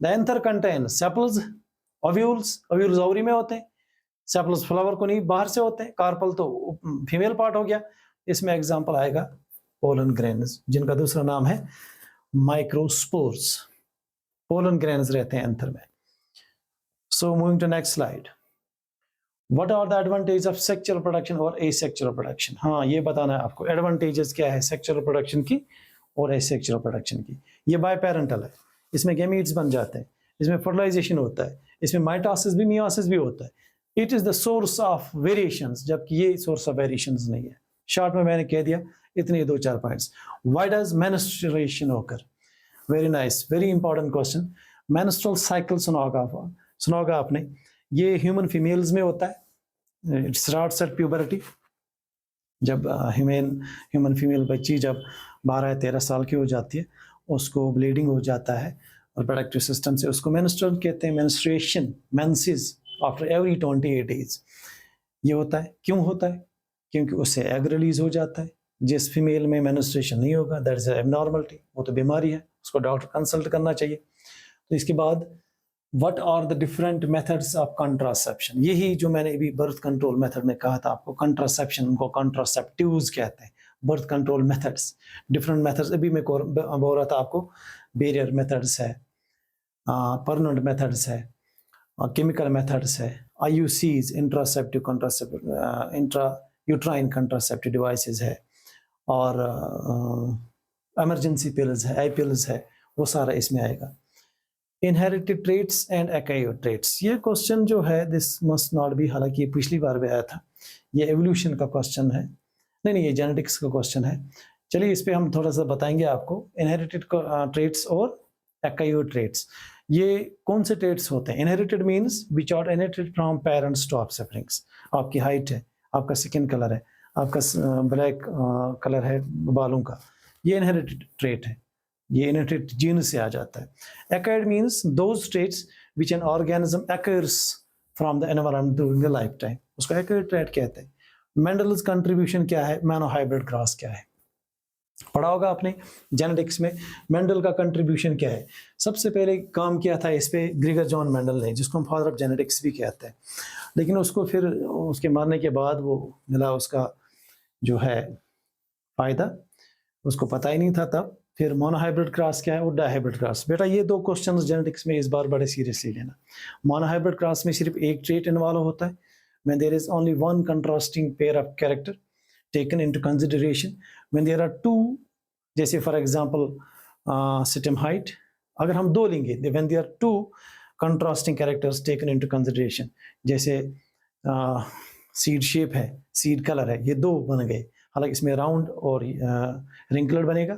the anther contain sepals, ovules, ovules ovary में होते हैं, सेपल्स फ्लावर को नहीं बाहर से होते हैं, कार्पल तो फीमेल पार्ट हो गया। इसमें एग्जांपल आएगा पोलन ग्रेन्स, जिनका दूसरा नाम है माइक्रोस्पोर्स। पोलन ग्रेन्स रहते हैं एंथर में। So moving to next slide, what are the advantage of sexual production और एसेक्सुअल प्रोडक्शन? हाँ, ये बताना है आपको, एडवांटेजेस क्या है सेक्सुअल प्रोडक्शन की और एसेक्सुअल प्रोडक्शन की। ये बाय पेरेंटल है, इसमें गैमीट्स बन जाते हैं, इसमें फर्टिलाइजेशन होता है, इसमें माइटोसिस भी मियोसिस भी होता है। It is the source of variations, जबकि ये सोर्स ऑफ वेरिएशंस नहीं है। शॉर्ट में मैंने कह दिया, इतने 2-4 points. Why does menstruation occur? Very nice, very important question. Menstrual cycle सुनोगा आपने, ये ह्यूमन फीमेल्स में होता है। इट स्टार्ट्स एट प्यूबर्टी, जब ह्यूमन फीमेल बच्ची जब 12-13 साल की हो जाती है, उसको ब्लीडिंग हो जाता है और रिप्रोडक्टिव सिस्टम से, उसको मेंस्ट्रुअल कहते हैं। Menstruation, menses after every 28 days ये होता है। क्यों होता है? क्योंकि उससे एग रिलीज हो जाता है। जिस फीमेल में मेंस्ट्रुएशन नहीं होगा, दैट इज एबनॉर्मलिटी, वो तो बीमारी है, उसको डॉक्टर कंसल्ट करना चाहिए। तो इसके बाद what are the different methods of contraception? यही जो मैंने अभी बर्थ कंट्रोल मेथड में कहा था आपको, कंट्रासेप्शन, उनको कंट्रासेप्टिव्स कहते हैं। Birth control methods, different methods, अभी मैं बोल रहा था आपको, बैरियर मेथड्स है, परमानेंट मेथड्स है, केमिकल मेथड्स है, IUCs, intraceptive contraceptive, intra uterine contraceptive devices है, और इमरजेंसी पिल्स है, आई पिल्स है, वो सारा इसमें आएगा। Inherited traits and acquired traits, ये क्वेश्चन जो है दिस मस्ट नॉट बी, हालांकि ये पिछली बार भी आया था, ये एवोल्यूशन का क्वेश्चन है, नहीं ये जेनेटिक्स का क्वेश्चन है। चलिए इस पे हम थोड़ा सा बताएंगे आपको। इनहेरिटेड ट्रेट्स और एक्वायर्ड ट्रेट्स, ये कौन से ट्रेट्स होते हैं? Inherited means which are inherited from parents to offsprings. आपकी हाइट है, आपका स्किन कलर है, आपका ब्लैक कलर है बालों का, ये इनहेरिटेड ट्रेट है। ये इनहेरिटेड जीन से आ जाता है। Acquired means those traits which an organism acquires from the environment during the life time, उसको एक्वायर्ड ट्रेट कहते हैं। मेंडल्स कंट्रीब्यूशन क्या है, मोनोहाइब्रिड क्रॉस क्या है, पढ़ा होगा आपने जेनेटिक्स में। मेंडल का कंट्रीब्यूशन क्या है, सबसे पहले काम किया था इस पे ग्रीगर जॉन मेंडल ने, जिसको हम फादर ऑफ जेनेटिक्स भी कहते हैं। लेकिन उसको फिर उसके मरने के बाद वो मिला उसका जो है फायदा, उसको पता ही नहीं था तब। फिर मोनोहाइब्रिड क्रॉस क्या है और डाइहाइब्रिड क्रॉस। बेटा ये दो क्वेश्चंस जेनेटिक्स में इस बार बड़े सीरियसली लेना। मोनोहाइब्रिड क्रॉस में सिर्फ एक ट्रेट इन्वॉल्व होता है, when there is only one contrasting pair of character taken into consideration. When there are two, जैसे फॉर एग्जाम्पल सिटम हाइट, अगर हम दो लेंगे, when there are two contrasting characters taken into consideration, जैसे सीड शेप है, seed colour है, ये दो बन गए, हालांकि इसमें राउंड और रिंकलड बनेगा,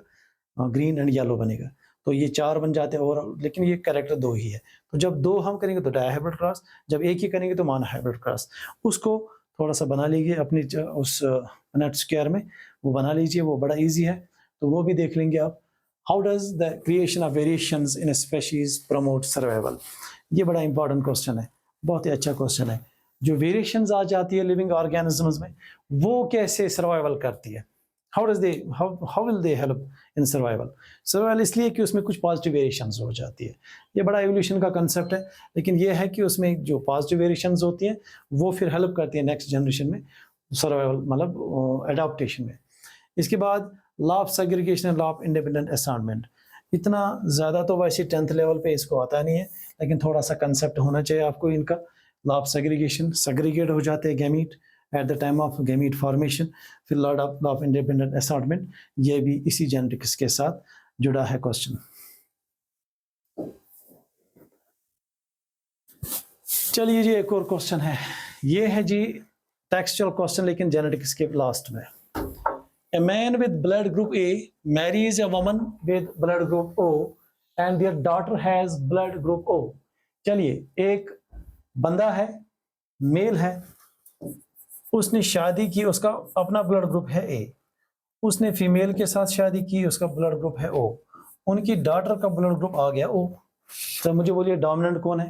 ग्रीन एंड येलो बनेगा, तो ये चार बन जाते हैं ओवरऑल, लेकिन ये कैरेक्टर दो ही है। तो जब दो हम करेंगे तो डाइहाइब्रिड क्रॉस, जब एक ही करेंगे तो मोनोहाइब्रिड क्रॉस। उसको थोड़ा सा बना लीजिए अपनी उस नेट स्क्वायर में, वो बना लीजिए, वो बड़ा इजी है, तो वो भी देख लेंगे आप। How does the creation of variations in species promote survival, ये बड़ा इंपॉर्टेंट क्वेश्चन है, बहुत ही अच्छा क्वेश्चन है। जो वेरिएशंस आ जाती है लिविंग ऑर्गेनिजम्स में, वो कैसे सर्वाइवल करती है, how will they help in survival? Survival इसलिए कि उसमें कुछ पॉजिटिव वेरिएशंस हो जाती है। ये बड़ा एवोल्यूशन का कंसेप्ट है, लेकिन ये है कि उसमें जो पॉजिटिव वेरिएशंस होती हैं वो फिर हेल्प करती है नेक्स्ट जनरेशन में सर्वाइवल, मतलब एडाप्टेशन में। इसके बाद law of segregation, law of independent assignment, इतना ज़्यादा तो वैसे 10th लेवल पे इसको आता नहीं है, लेकिन थोड़ा सा कंसेप्ट होना चाहिए आपको इनका। लॉ ऑफ सेग्रीगेशन, सेग्रीगेट हो जाते हैं gamete eight the time of gamete formation. फिर लॉ ऑफ इंडिपेंडेंट असॉर्टमेंट, ये भी इसी जेनेटिक्स के साथ जुड़ा है क्वेश्चन। चलिए जी, एक और क्वेश्चन है, ये है जी टेक्सचुअल क्वेश्चन, लेकिन जेनेटिक्स के लास्ट में। A man with blood group A marries a woman with blood group O and their daughter has blood group O। चलिए, एक बंदा है, मेल है, उसने शादी की, उसका अपना ब्लड ग्रुप है ए, उसने फीमेल के साथ शादी की, उसका ब्लड ग्रुप है ओ, उनकी डॉटर का ब्लड ग्रुप आ गया ओ। तो मुझे बोलिए डोमिनेंट कौन है?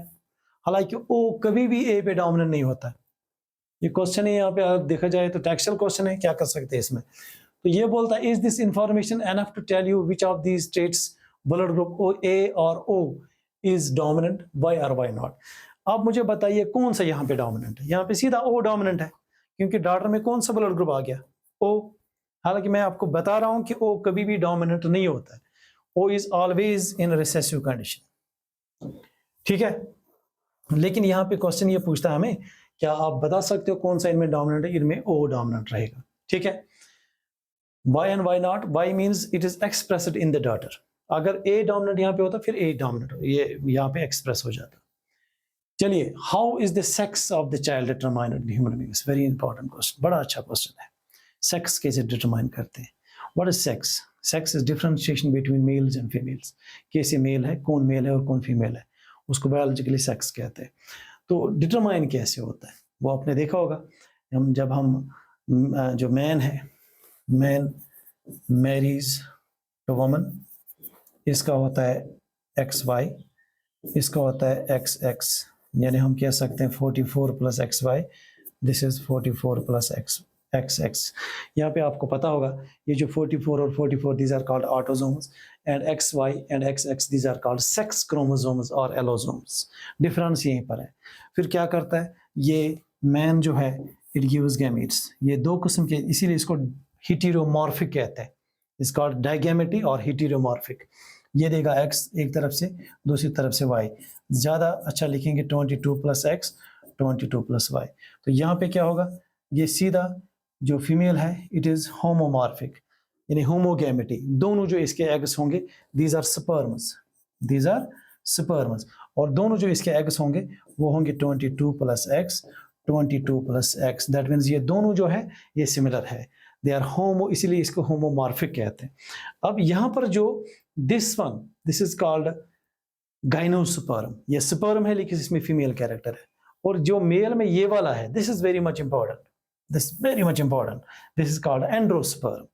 हालांकि ओ कभी भी ए पे डोमिनेंट नहीं होता है। ये क्वेश्चन है, यहाँ पे अगर देखा जाए तो टेक्सचुअल क्वेश्चन है, क्या कर सकते हैं इसमें। तो ये बोलता है, is this information enough to tell you which of these states blood group O A और ओ इज डोमिनेंट, वाई और वाई नॉट। आप मुझे बताइए कौन सा यहाँ पे डोमिनेंट है। यहाँ पे सीधा ओ डोमिनेंट है, क्योंकि डॉटर में कौन सा ब्लड ग्रुप आ गया? ओ। हालांकि मैं आपको बता रहा हूं कि ओ कभी भी डोमिनेंट नहीं होता है, O is always in recessive condition, ठीक है। लेकिन यहाँ पे क्वेश्चन ये पूछता है हमें, क्या आप बता सकते हो कौन सा इनमें डोमिनेंट है? इनमें ओ डोमिनेंट रहेगा, ठीक है। Y and Y not, Y means it is expressed in the daughter. अगर ए डोमिनेंट यहाँ पे होता फिर ए डोमिनेंट, ये यहाँ पे एक्सप्रेस हो जाता। चलिए, how is the sex of the child determined in human beings? Very important question, बड़ा अच्छा क्वेश्चन है। सेक्स कैसे डिटरमाइन करते हैं? What is sex? Sex is differentiation between mails and females. कैसे मेल है, कौन मेल है और कौन फीमेल है, उसको बायोलॉजिकली सेक्स कहते हैं। तो डिटरमाइन कैसे होता है वो आपने देखा होगा। जब हम जो मैन है, मैन मैरीज टू वुमन, इसका होता है एक्स वाई, इसका होता है एक्स एक्स, यानी हम कह सकते हैं 44 plus X Y, this is 44 plus X X X. यहाँ पे आपको पता होगा ये जो 44 और 44 these are called autosomes, and X Y and X X these are called sex chromosomes और एलोसोम्स। डिफरेंस यहीं पर है। फिर क्या करता है ये मैन जो है, इट गिव्स गैमीट्स, ये दो किस्म के, इसीलिए इसको हेटेरोमॉर्फिक कहते हैं। इट्स कॉल्ड डाइगैमेटी और हेटेरोमॉर्फिक। ये देगा एक्स एक तरफ से, दूसरी तरफ से वाई। ज़्यादा अच्छा लिखेंगे 22 प्लस एक्स, 22 प्लस वाई। तो यहाँ पे क्या होगा, ये सीधा जो फीमेल है इट इज़ होमोमॉर्फिक, यानी होमोगैमेटी। दोनों जो इसके एग्स होंगे these are sperms, these are sperms, और दोनों जो इसके एग्स होंगे वो होंगे 22 plus X, 22 plus X. That means ये दोनों जो है ये सिमिलर है, दे आर होमो, इसीलिए इसको होमोमॉर्फिक कहते हैं। अब यहाँ पर जो this one, this is called gynosperm, ये स्पर्म है लेकिन इसमें फीमेल कैरेक्टर है। और जो मेल में ये वाला है, this is very much important, this very much important, this is called androsperm.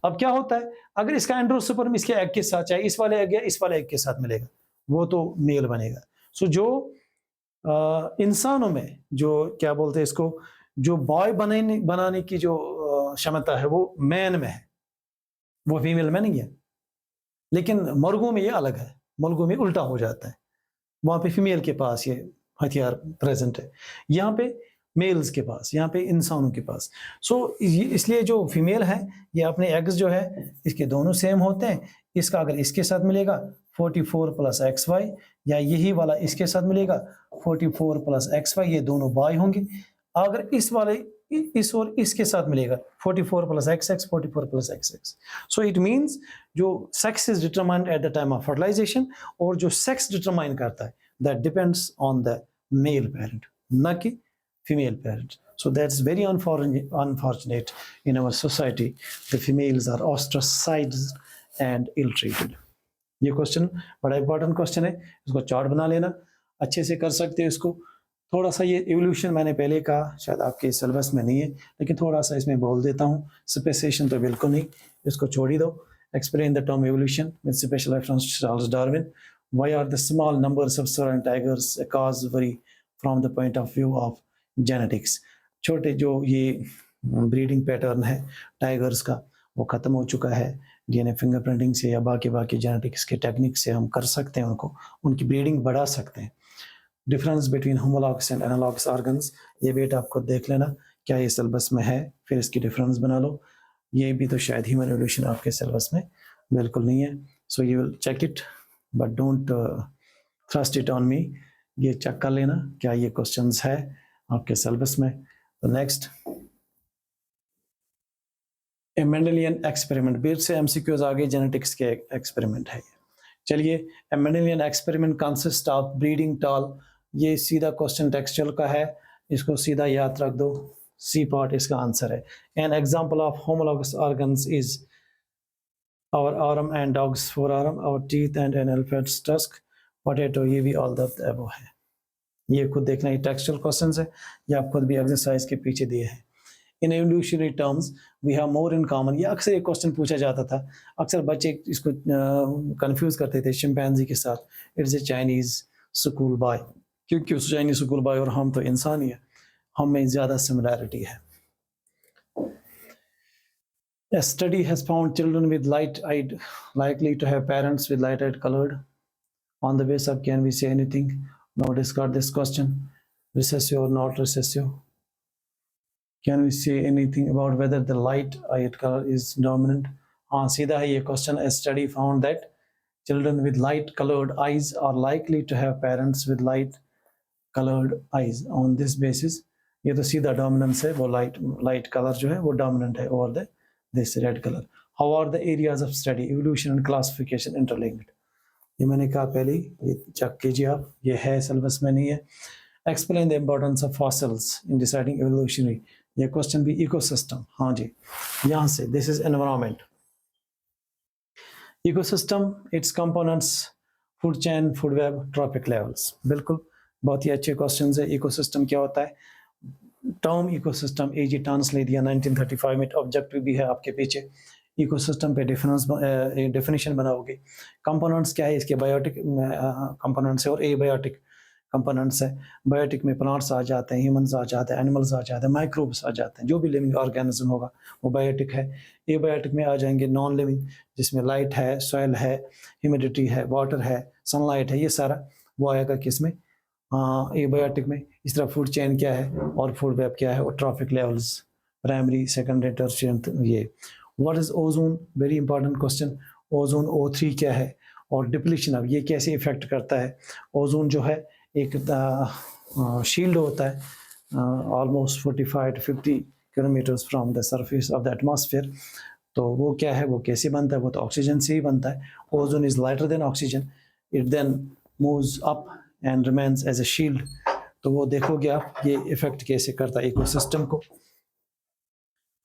अब क्या होता है, अगर इसका एंडोस्पर्म इसके एग के साथ, चाहे इस वाले एग या इस वाले एग के साथ मिलेगा, वो तो मेल बनेगा। सो जो इंसानों में जो क्या बोलते हैं इसको, जो बॉय बनाने की जो क्षमता है वो मैन में है, वो फीमेल में नहीं है। लेकिन मुर्गों में ये अलग है, मुर्गों में उल्टा हो जाता है, वहाँ पे फीमेल के पास ये हथियार प्रेजेंट है, यहाँ पे मेल्स के पास, यहाँ पे इंसानों के पास। सो इसलिए जो फीमेल है ये अपने एग्स जो है इसके दोनों सेम होते हैं। इसका अगर इसके साथ मिलेगा 44 + XY, या यही वाला इसके साथ मिलेगा 44 + XY, ये दोनों बॉय होंगे। अगर इस वाले इस और इसके साथ मिलेगा 44 + XX, 44 + XX। So it means जो sex is determined at the time of fertilization, और जो सेक्स डिटरमाइन करता है that depends on the male parent, ना कि female parent. So that's very unfortunate in our society. The females are ostracized and ill-treated. ये question बड़ा important question है, इसको चार्ट बना लेना, अच्छे से कर सकते हो इसको। थोड़ा सा ये एवोल्यूशन मैंने पहले कहा, शायद आपके सिलेबस में नहीं है, लेकिन थोड़ा सा इसमें बोल देता हूँ। स्पेसिएशन तो बिल्कुल नहीं, इसको छोड़ ही दो। Explain the term evolution with special reference to Charles Darwin. Why are the small numbers of Saran tigers a cause vary from the point of view of genetics? छोटे जो ये ब्रीडिंग पैटर्न है टाइगर्स का वो ख़त्म हो चुका है। डीएनए फिंगरप्रिंटिंग से या बाकी जेनेटिक्स के टेक्निक से हम कर सकते हैं, उनकी ब्रीडिंग बढ़ा सकते हैं। Difference between homologous and analogous organs, ये बेटा आपको देख लेना, क्या ये सिलेबस में है, फिर इसकी डिफरेंस बना लो। ये भी तो शायद ह्यूमन एवोल्यूशन आपके सिलेबस में बिल्कुल नहीं है। So you will check it but don't trust it on me. ये चेक कर लेना क्या ये क्वेश्चंस है आपके सिलेबस में। तो नेक्स्ट, ए मेंडेलियन एक्सपेरिमेंट, फिर से एमसीक्यूज आ गए, जेनेटिक्स के एक्सपेरिमेंट है। चलिए, a Mendelian experiment consist of breeding tall, ये सीधा क्वेश्चन टेक्सचुअल का है, इसको सीधा याद रख दो, सी पार्ट इसका आंसर है। An example of homologous organs is our arm and dog's forearm, our teeth and an elephant's tusk, potato, ये भी ऑल द अबव है। ये खुद देखना, ये टेक्सचुअल क्वेश्चंस है, ये आप खुद भी एक्सरसाइज के पीछे दिए हैं। In evolutionary terms we have more in common, ये अक्सर एक क्वेश्चन पूछा जाता था, अक्सर बच्चे इसको कंफ्यूज करते थे शिंपैंजी के साथ। It's a Chinese school boy, क्योंकि उस चाइनीज स्कूल बॉय और हम तो इंसान ही है, हम में ज़्यादा सिमिलैरिटी है। A study has found children with light-eyed likely to have parents with light-eyed colored. On the basis of, can we say anything? Now discard this question. Recessive or not recessive? Can we say anything about whether the light-eyed color is dominant? हाँ, सीधा है ये question. A study found that children with light-colored eyes are likely to have parents with light-colored eyes. On this basis, ये तो सीधा dominance है, वो light color जो है वो dominant है over this red color. How are the areas of study, evolution and classification interlinked? ये मैंने कहा पहले, ये चेक कीजिए आप, ये है सिलेबस में नहीं है। Explain the importance of fossils in deciding evolutionary, ये क्वेश्चन भी इकोसिस्टम, हाँ जी, यहाँ से this is environment. Ecosystem, it's components, food chain, food web, trophic levels, बिल्कुल बहुत ही अच्छे क्वेश्चन है। इकोसिस्टम क्या होता है? टर्म इकोसिस्टम एजी टांस ले दिया 1935 में, ऑब्जेक्टिव भी है आपके पीछे। इकोसिस्टम पे डेफिनेशन बनाओगे। कंपोनेंट्स क्या है इसके? बायोटिक कंपोनेंट्स है और एबायोटिक कंपोनेंट्स है। बायोटिक में प्लांट्स आ जाते हैं, ह्यूमंस आ जाते हैं, एनिमल्स आ जाते हैं, माइक्रोब्स आ जाते हैं, जो भी लिविंग ऑर्गेनिज्म होगा वो बायोटिक है। एबायोटिक में आ जाएंगे नॉन लिविंग, जिसमें लाइट है, सॉइल है, ह्यूमिडिटी है, वाटर है, सनलाइट है, ये सारा वो आएगा किसमें? एबायोटिक में। इस तरह फूड चेन क्या है और फूड वेब क्या है, और trophic levels, primary, secondary, tertiary. ये what is ozone, very important question. Ozone O3 क्या है, और डिप्लीशन अब ये कैसे इफेक्ट करता है? ओजोन जो है एक शील्ड होता है almost 45 to 50 kilometres from the surface of the atmosphere. तो वो क्या है, वो कैसे बनता है? वो तो ऑक्सीजन से ही बनता है। Ozone is lighter than oxygen, it then moves up and remains as a shield. तो वो देखोगे आप ये इफेक्ट कैसे करता है इकोसिस्टम को।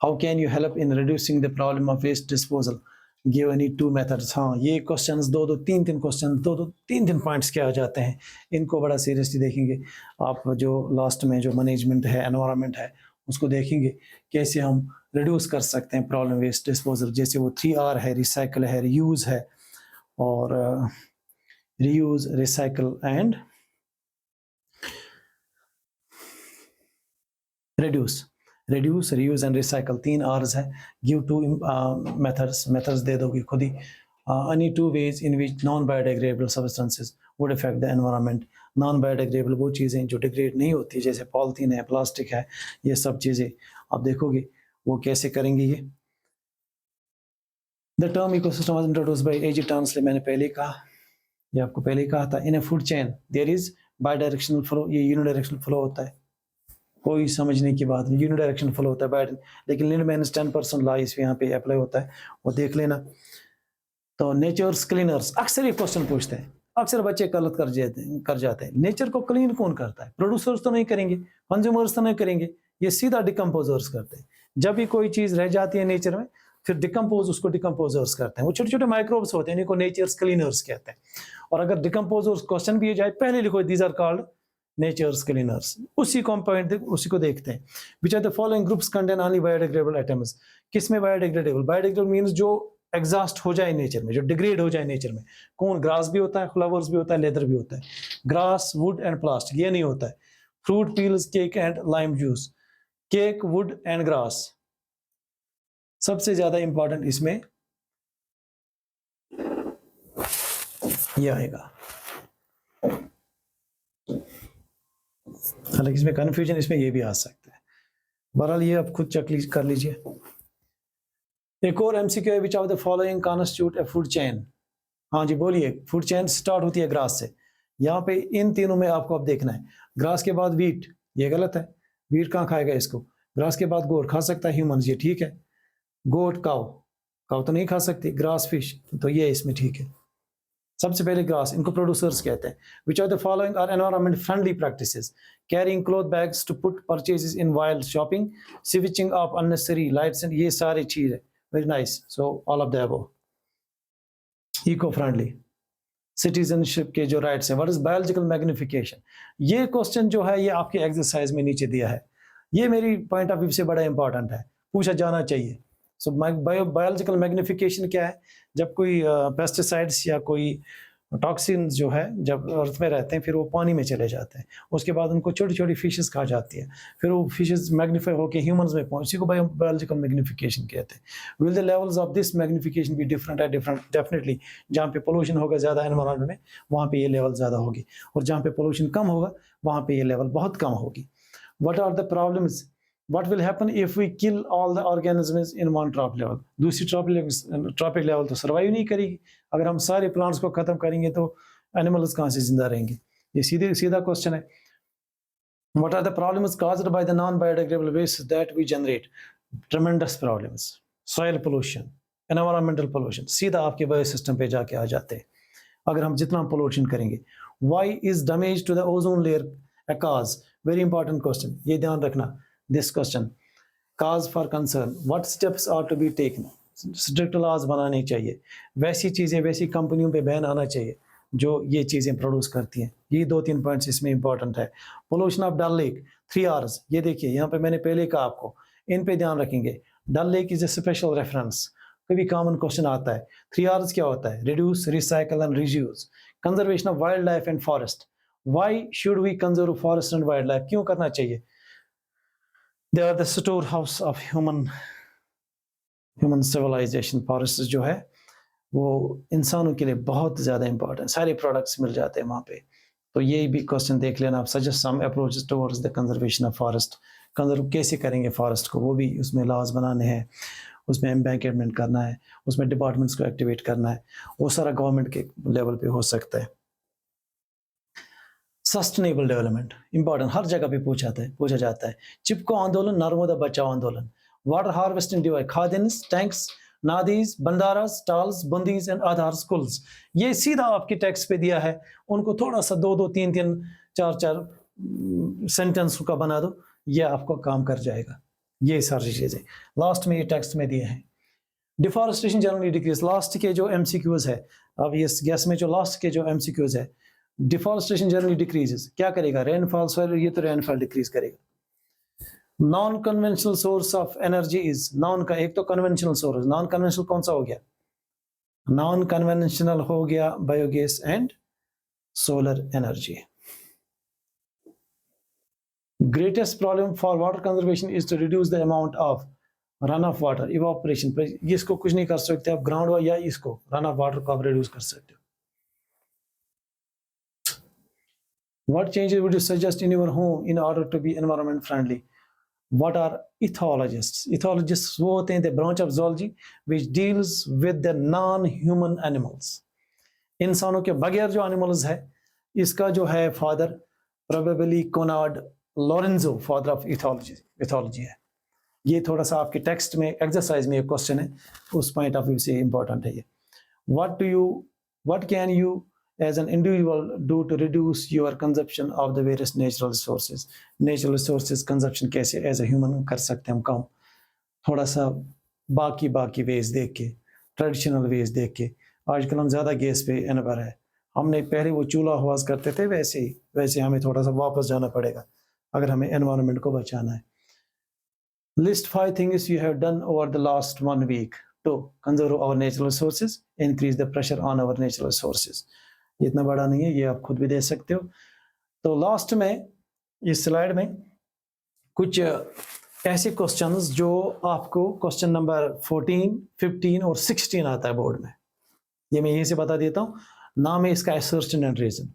How can you help in reducing the problem of waste disposal, give any 2 methods. हाँ, ये क्वेश्चंस 2-3 क्वेश्चन 2-3 पॉइंट्स के आ जाते हैं, इनको बड़ा सीरियसली देखेंगे आप। जो लास्ट में जो मैनेजमेंट है, एनवायरनमेंट है, उसको देखेंगे कैसे हम रिड्यूस कर सकते हैं प्रॉब्लम वेस्ट डिस्पोजल, जैसे वो 3R है, रिसाइकल है, रीयूज है, और reuse, recycle and reduce. Reduce, reuse and recycle 3 R's है। गिव 2 मेथड्स दे दोगे खुद ही। any 2 ways in which non-biodegradable substances would affect the environment। non-biodegradable वो चीज़ें जो डिग्रेड नहीं होती, जैसे पॉलिथीन है, प्लास्टिक है, ये सब चीज़ें आप देखोगे वो कैसे करेंगे ये। The term ecosystem was introduced by A.G. Townsley, मैंने पहले कहा, ये आपको पहले कहा था। in a food chain there is bidirectional flow, ये unidirectional flow होता है, कोई समझने की बात नहीं, यूनिडायरेक्शनल फ्लो होता है, लेकिन लिंडमैन्स 10% लॉ इस यहाँ पे अप्लाई होता है, वो देख लेना। तो नेचर्स क्लीनर्स, अक्सर ये क्वेश्चन पूछते हैं, अक्सर बच्चे गलत कर जाते हैं। नेचर को क्लीन कौन करता है? प्रोड्यूसर्स तो नहीं करेंगे, कंज्यूमर्स तो नहीं करेंगे, ये सीधा डिकम्पोजर्स करते हैं। जब भी कोई चीज रह जाती है नेचर में, फिर उसको डिकम्पोजर्स करते हैं। वो छोटे छोटे माइक्रोब्स होते हैं, इनको नेचर्स क्लीनर्स कहते हैं। और अगर डिकम्पोजर्स क्वेश्चन भी जाए, पहले लिखो these are called nature's cleaners, उसी को देखते हैं। Which are the following groups contain only biodegradable items. किसमें बायोडिग्रेडेबल? बायोडिग्रेडेबल मींस जो एग्जॉस्ट हो जाए नेचर में, जो डिग्रेड हो जाए नेचर में। कौन? ग्रास भी होता है, फ्लावर्स भी होता है, लेदर भी होता है। ग्रास, वुड एंड प्लास्टिक ये नहीं होता है। Fruit, peels, cake and lime juice. Cake, would and grass सबसे ज्यादा इंपॉर्टेंट इसमें ये आएगा। हालांकि इसमें कंफ्यूजन इसमें ये भी आ सकता है। बहरहाल ये आप खुद चेक कर लीजिए। एक और एमसीक्यू है, which of the following constitute A food chain. हाँ जी बोलिए। फूड चेन स्टार्ट होती है ग्रास से। यहाँ पे इन तीनों में आपको अब देखना है। ग्रास के बाद वीट, ये गलत है। वीट कहाँ खाएगा इसको? ग्रास के बाद गोट खा सकता है ह्यूमन, ये ठीक है। गोट, काउ तो नहीं खा सकती। ग्रास, फिश, तो ये इसमें ठीक है। सबसे पहले ग्रास, इनको प्रोड्यूसर्स कहते हैं। Which are the following are environment friendly practices. Carrying cloth bags to put purchases in while shopping, switching off unnecessary lights, and ये सारी चीज है। Very nice. So all of the above. Eco friendly, citizenship के जो rights हैं। What is biological magnification? ये question जो है ये आपके एक्सरसाइज में नीचे दिया है। ये मेरी पॉइंट ऑफ व्यू से बड़ा इंपॉर्टेंट है, पूछा जाना चाहिए। सो बायोलॉजिकल मैग्निफिकेशन क्या है? जब कोई पेस्टिसाइड्स या कोई टॉक्सिन जो है जब अर्थ में रहते हैं, फिर वो पानी में चले जाते हैं, उसके बाद उनको छोटी छोटी फिशेस खा जाती है, फिर वो फिशेस मैग्नीफाई होकर ह्यूमंस में पहुंच, उसी को बायोलॉजिकल मैग्निफिकेशन कहते हैं। Will the levels of this magnification be different है? Different, definitely. जहाँ पे पोल्यूशन होगा ज़्यादा एनवायरमेंट में, वहाँ पे ये लेवल ज़्यादा होगी, और जहाँ पे पोल्यूशन कम होगा वहाँ पे ये लेवल बहुत कम होगी। What are the problems? What will happen if we kill all the organisms in one tropic level? दूसरी ट्रॉपिक लेवल तो सर्वाइव नहीं करेगी। अगर हम सारे प्लांट्स को खत्म करेंगे तो एनिमल्स कहाँ से जिंदा रहेंगे? ये सीधा क्वेश्चन है। What are the problems caused by the non-biodegradable waste that we generate? Tremendous problems. Soil pollution, environmental pollution, सीधा आपके बायोसिस्टम पे जाके आ जाते हैं अगर हम जितना पोल्यूशन करेंगे। Why is damage to the ozone layer a cause? Very important question, ये ध्यान रखना। This question, cause for concern, what steps are to be taken? Strict laws बनाने चाहिए, वैसी चीज़ें, वैसी कंपनियों पे बैन आना चाहिए जो ये चीज़ें प्रोड्यूस करती हैं। ये 2-3 पॉइंट्स इसमें इंपॉर्टेंट है। Pollution of dull lake, 3 R's, ये देखिए यहाँ पे मैंने पहले कहा आपको, इन पे ध्यान रखेंगे। Dal lake is a special reference, कभी कॉमन क्वेश्चन आता है। 3 R's क्या होता है? Reduce, recycle and reuse. Conservation of wildlife and forest. Why should we conserve forest and wildlife? क्यों करना चाहिए? They are the storehouse of human civilization. Forest जो है वो इंसानों के लिए बहुत ज़्यादा इंपॉर्टेंट, सारे प्रोडक्ट्स मिल जाते हैं वहाँ पे। तो ये भी क्वेश्चन देख लेना आप। Suggest some approaches towards the conservation of forest. Conserve कैसे करेंगे फॉरेस्ट को, वो भी उसमें लॉज बनाने हैं, उसमें एम्बैंकमेंट करना है, उसमें डिपार्टमेंट्स को एक्टिवेट करना है, वो सारा गवर्नमेंट के लेवल पे हो सकता है। सस्टेनेबल डेवलपमेंट इंपॉर्टेंट, हर जगह पे पूछा जाता है। चिपको आंदोलन, नर्मदा बचाओ आंदोलन। वाटर हार्वेस्टिंग डिवाइस, खादिन्स, टैंक्स, नादीज, बंदारास, टाल्स, बंदीज एंड आधार स्कूल्स। ये सीधा आपके टेक्स्ट पे दिया है, उनको थोड़ा सा 2-2, 3-3, 4-4 सेंटेंस का बना दो, ये आपको काम कर जाएगा। ये सारी चीजें लास्ट में ये टेक्स्ट में दिए हैं। डिफॉरेस्टेशन जनरली डिक्रीज, लास्ट के जो एमसीक्यूज है, अब ये गैस में जो लास्ट के जो एमसीक्यूज है, डिफॉरेस्टेशन जनरली डिक्रीजेस, क्या करेगा? रेनफॉल, सॉइल, ये तो रेनफॉल डिक्रीज करेगा। Non conventional source of energy is, non का एक तो कन्वेंशनल सोर्स, नॉन कन्वेंशनल कौन सा हो गया, नॉन कन्वेंशनल हो गया biogas and solar energy. Greatest problem for water conservation is to reduce the amount of run off water, evaporation, इसको कुछ नहीं कर सकते आप ग्राउंड या इसको रन ऑफ वाटर को आप रिड्यूस कर सकते हो। What changes would you suggest in your home in order to be environment friendly? What are ethologists? Ethologists वो होते हैं the branch of zoology which deals with the non-human animals. इंसानों के बगैर जो animals है, इसका जो है father probably Conrad Lorenzo, father of ethology है। ये थोड़ा सा आपके टेक्स्ट में एक्सरसाइज में एक क्वेश्चन है, उस पॉइंट ऑफ व्यू से इंपॉर्टेंट है ये। What can you as an individual do to reduce your consumption of the various natural resources? Natural resources consumption कैसे as a human कर सकते हैं हम कम, थोड़ा सा बाकी वेज देख के, ट्रेडिशनल वेज देख के। आजकल हम ज़्यादा गैस पे निर्भर है, हमने पहले वो चूल्हा हवास करते थे, वैसे हमें थोड़ा सा वापस जाना पड़ेगा अगर हमें एनवायरनमेंट को बचाना है। List 5 things you have done over the last 1 week to conserve our natural resources, increase the pressure on our natural resources. इतना बड़ा नहीं है, ये आप खुद भी दे सकते हो। तो लास्ट में इस स्लाइड में कुछ ऐसे क्वेश्चंस जो आपको क्वेश्चन नंबर 14, 15 और 16 आता है बोर्ड में, ये मैं यहीं से बता देता हूँ। नाम है इसका असर्शन एंड रीजन।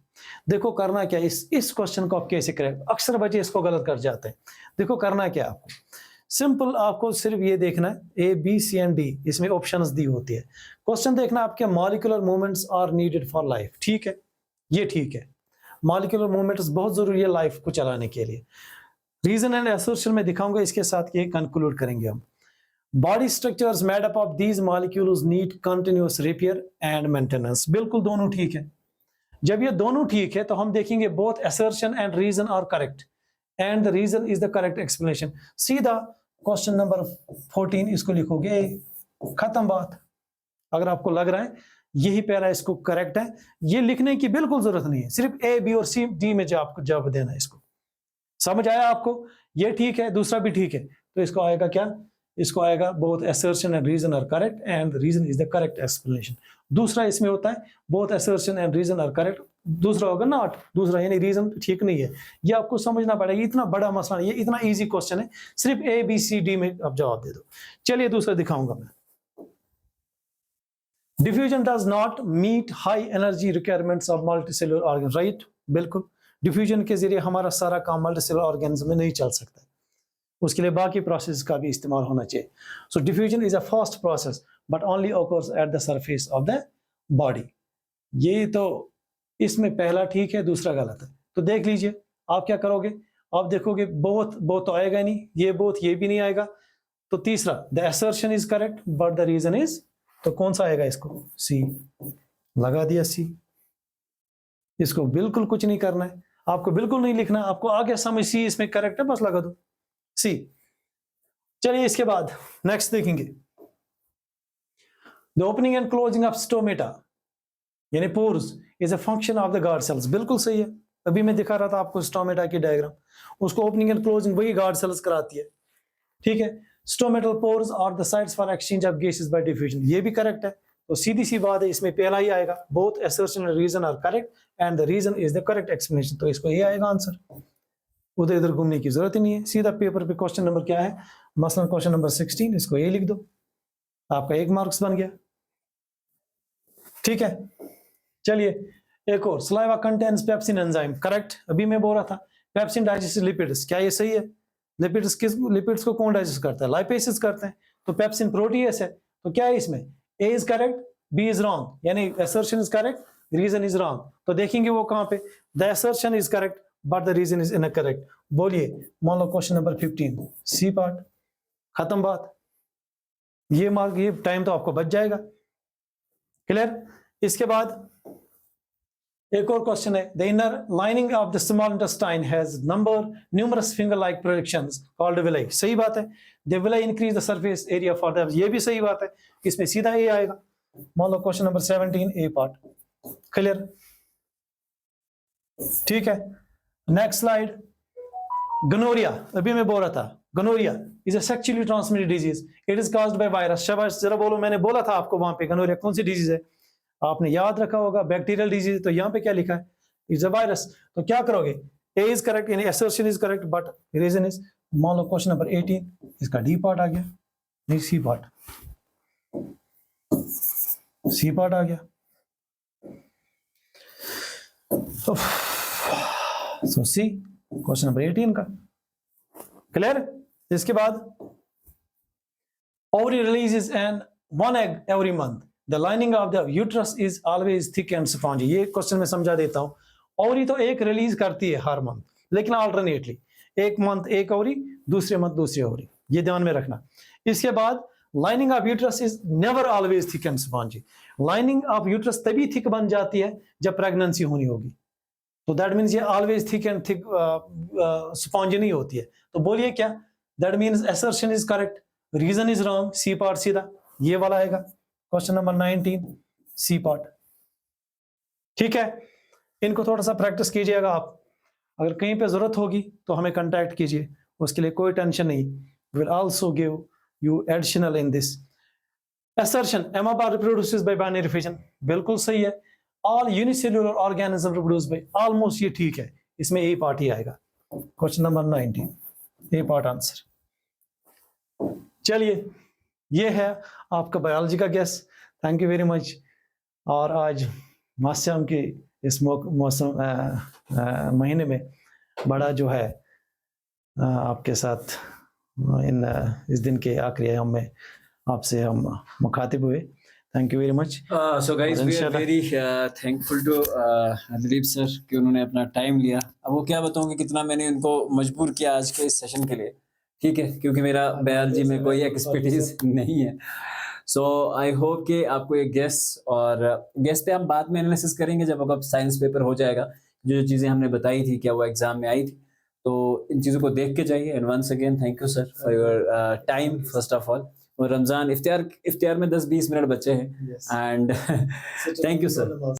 देखो करना क्या, इस क्वेश्चन को आप कैसे करें, अक्सर बच्चे इसको गलत कर जाते हैं। देखो करना क्या आपको, सिंपल आपको सिर्फ ये देखना है A B C and D, इसमें ऑप्शंस दी होती है। क्वेश्चन देखना आपके molecular movements are needed for life, ठीक है, ये ठीक है, मॉलिक्यूलर मूवमेंट्स बहुत जरूरी है लाइफ को चलाने के लिए। रीजन एंड असर्शन में दिखाऊंगा, इसके साथ ये कंक्लूड करेंगे हम। Body structures made up of these molecules need continuous repair and maintenance, बिल्कुल दोनों ठीक है। जब ये दोनों ठीक है तो हम देखेंगे both assertion and reason are correct and the reason is the correct explanation. सीधा क्वेश्चन नंबर 14 इसको लिखोगे, खत्म बात। अगर आपको लग रहा है यही पहला इसको करेक्ट है, ये लिखने की बिल्कुल जरूरत नहीं है, सिर्फ ए बी और सी डी में आपको जवाब देना है। इसको समझ आया आपको, ये ठीक है, दूसरा भी ठीक है, तो इसको आएगा क्या, इसको आएगा both assertion and reason are correct and reason is the correct explanation. दूसरा इसमें होता है both assertion and reason are correct, दूसरा होगा नॉट, दूसरा यानी रीजन ठीक नहीं है। ये आपको समझना पड़ेगा, इतना बड़ा मसला नहीं है, इतना इजी क्वेश्चन है, सिर्फ ए बी सी डी में आप जवाब दे दो। चलिए दूसरा दिखाऊंगा मैं। Diffusion does not meet high energy requirements of multicellular organism, right, बिल्कुल। डिफ्यूजन के जरिए हमारा सारा काम मल्टीसेलुलर ऑर्गेनिज्म में नहीं चल सकता, उसके लिए बाकी प्रोसेस का भी इस्तेमाल होना चाहिए। So diffusion is a fast process but only occurs at the surface of the body. ये तो इसमें पहला ठीक है, दूसरा गलत है। तो देख लीजिए आप क्या करोगे, आप देखोगे बोथ तो आएगा नहीं, ये बोथ ये भी नहीं आएगा, तो तीसरा the assertion is correct but the reason is, तो कौन सा आएगा, इसको सी लगा दिया, सी। इसको बिल्कुल कुछ नहीं करना है, आपको बिल्कुल नहीं लिखना, आपको आ गया समझ, सी इसमें करेक्ट है, बस लगा दो सी। चलिए इसके बाद नेक्स्ट देखेंगे, the opening and closing of stomata यानी pores is a function of the guard cells, बिल्कुल सही है। अभी मैं दिखा रहा था आपको स्टोमेटा की डायग्राम, उसको ओपनिंग एंड क्लोजिंग वही गार्ड सेल्स कराती है, ठीक है। Stomatal pores are the sites for exchange of gases by diffusion, ये भी करेक्ट है। तो सीधी सी बात है, इसमें पहला ही आएगा, both assertion and reason are correct and the reason is the correct explanation, तो इसको ये आएगा आंसर। उधर इधर घूमने की जरूरत ही नहीं है, सीधा पेपर पे क्वेश्चन नंबर क्या है, मसलन क्वेश्चन नंबर 16, इसको ये लिख दो, आपका 1 मार्क्स बन गया, ठीक है। चलिए एक और, saliva contains pepsin enzyme, correct. अभी मैं बोल रहा था पेप्सिन डाइजेस्ट लिपिड्स, क्या ये सही है? लिपिड्स को कौन डाइजेस्ट करता है? लाइपेसिस करते हैं। तो पेप्सिन प्रोटीएस है, तो क्या है इसमें, A is correct, B is wrong, यानी assertion is correct, reason is wrong. तो देखेंगे वो कहां पे, the assertion is correct but the reason is incorrect. बोलिए, मान लो क्वेश्चन नंबर 15 सी पार्ट, खत्म बात। ये मार्क, ये टाइम तो आपको बच जाएगा, क्लियर। इसके बाद एक और क्वेश्चन है, the inner lining of the small intestine has numerous finger like projections called villi, सही बात है। The villi increase the surface area for the, ये भी सही बात है, इसमें सीधा ए आएगा। मान लो क्वेश्चन नंबर 17 ए पार्ट, क्लियर, ठीक है। नेक्स्ट स्लाइड, गनोरिया, अभी मैं बोल रहा था, gonorrhoea is a sexually transmitted disease, it is caused by virus. शाबाश, जरा बोलो, मैंने बोला था आपको वहां पे गनोरिया कौन सी डिजीज है, आपने याद रखा होगा, बैक्टीरियल डिजीज। तो यहाँ पे क्या लिखा है, इज अ वायरस। तो क्या करोगे, A is correct, in assertion is correct, but reason is, मान लो क्वेश्चन नंबर 18, इसका डी पार्ट आ गया, नहीं सी पार्ट, सी पार्ट आ गया। सो सी क्वेश्चन नंबर 18 का क्लियर। इसके बाद ovary releases and one egg every month, the lining of the uterus is always thick and spongy। ये क्वेश्चन मैं समझा देता हूँ। ओवरी तो एक रिलीज करती है हर मंथ, लेकिन अल्टरनेटली, एक मंथ एक ओवरी, दूसरे मंथ दूसरी ओवरी, ये ध्यान में रखना। इसके बाद lining of uterus is never always thick and spongy. Lining of uterus तभी थिक बन जाती है जब प्रेगनेंसी होनी होगी, तो दैट मीन्स ये always thick and thick spongy नहीं होती है। तो बोलिए क्या, that means assertion is correct, reason is wrong, C part सीधा ये वाला आएगा। क्वेश्चन नंबर 19 सी पार्ट, ठीक है। इनको थोड़ा सा प्रैक्टिस कीजिएगा आप, अगर कहीं पे जरूरत होगी तो हमें कांटेक्ट कीजिए, उसके लिए कोई टेंशन नहीं, will also give you additional in this. Assertion, amoeba reproduces by binary fission, बिल्कुल सही है। All unicellular organism reproduce by, almost ये ठीक है, इसमें ए पार्ट ही आएगा। Question number 19 A part answer. चलिए, ये है आपका बायोलॉजी का guess, thank you very much. और आज मौसम के इस मौसम महीने में बड़ा जो है आपके साथ इस दिन के आखिरी अयाम में आपसे हम मुखातिब हुए, thank you very much. So guys, we are very thankful to Dilip sir कि उन्होंने अपना टाइम लिया। अब वो क्या बताऊंगी कितना मैंने उनको मजबूर किया आज के इस सेशन के लिए, ठीक है, क्योंकि मेरा बायोलॉजी में कोई एक्सपर्टीज नहीं है। सो आई होप कि आपको ये गेस, और गेस पे हम बाद में एनालिसिस करेंगे जब अब साइंस पेपर हो जाएगा, जो चीज़ें हमने बताई थी क्या वो एग्जाम में आई थी, तो इन चीज़ों को देख के जाइए। And once again thank you sir for your time first of all. और रमज़ान इफ्तियार में 10-20 मिनट बचे हैं, एंड थैंक यू सर।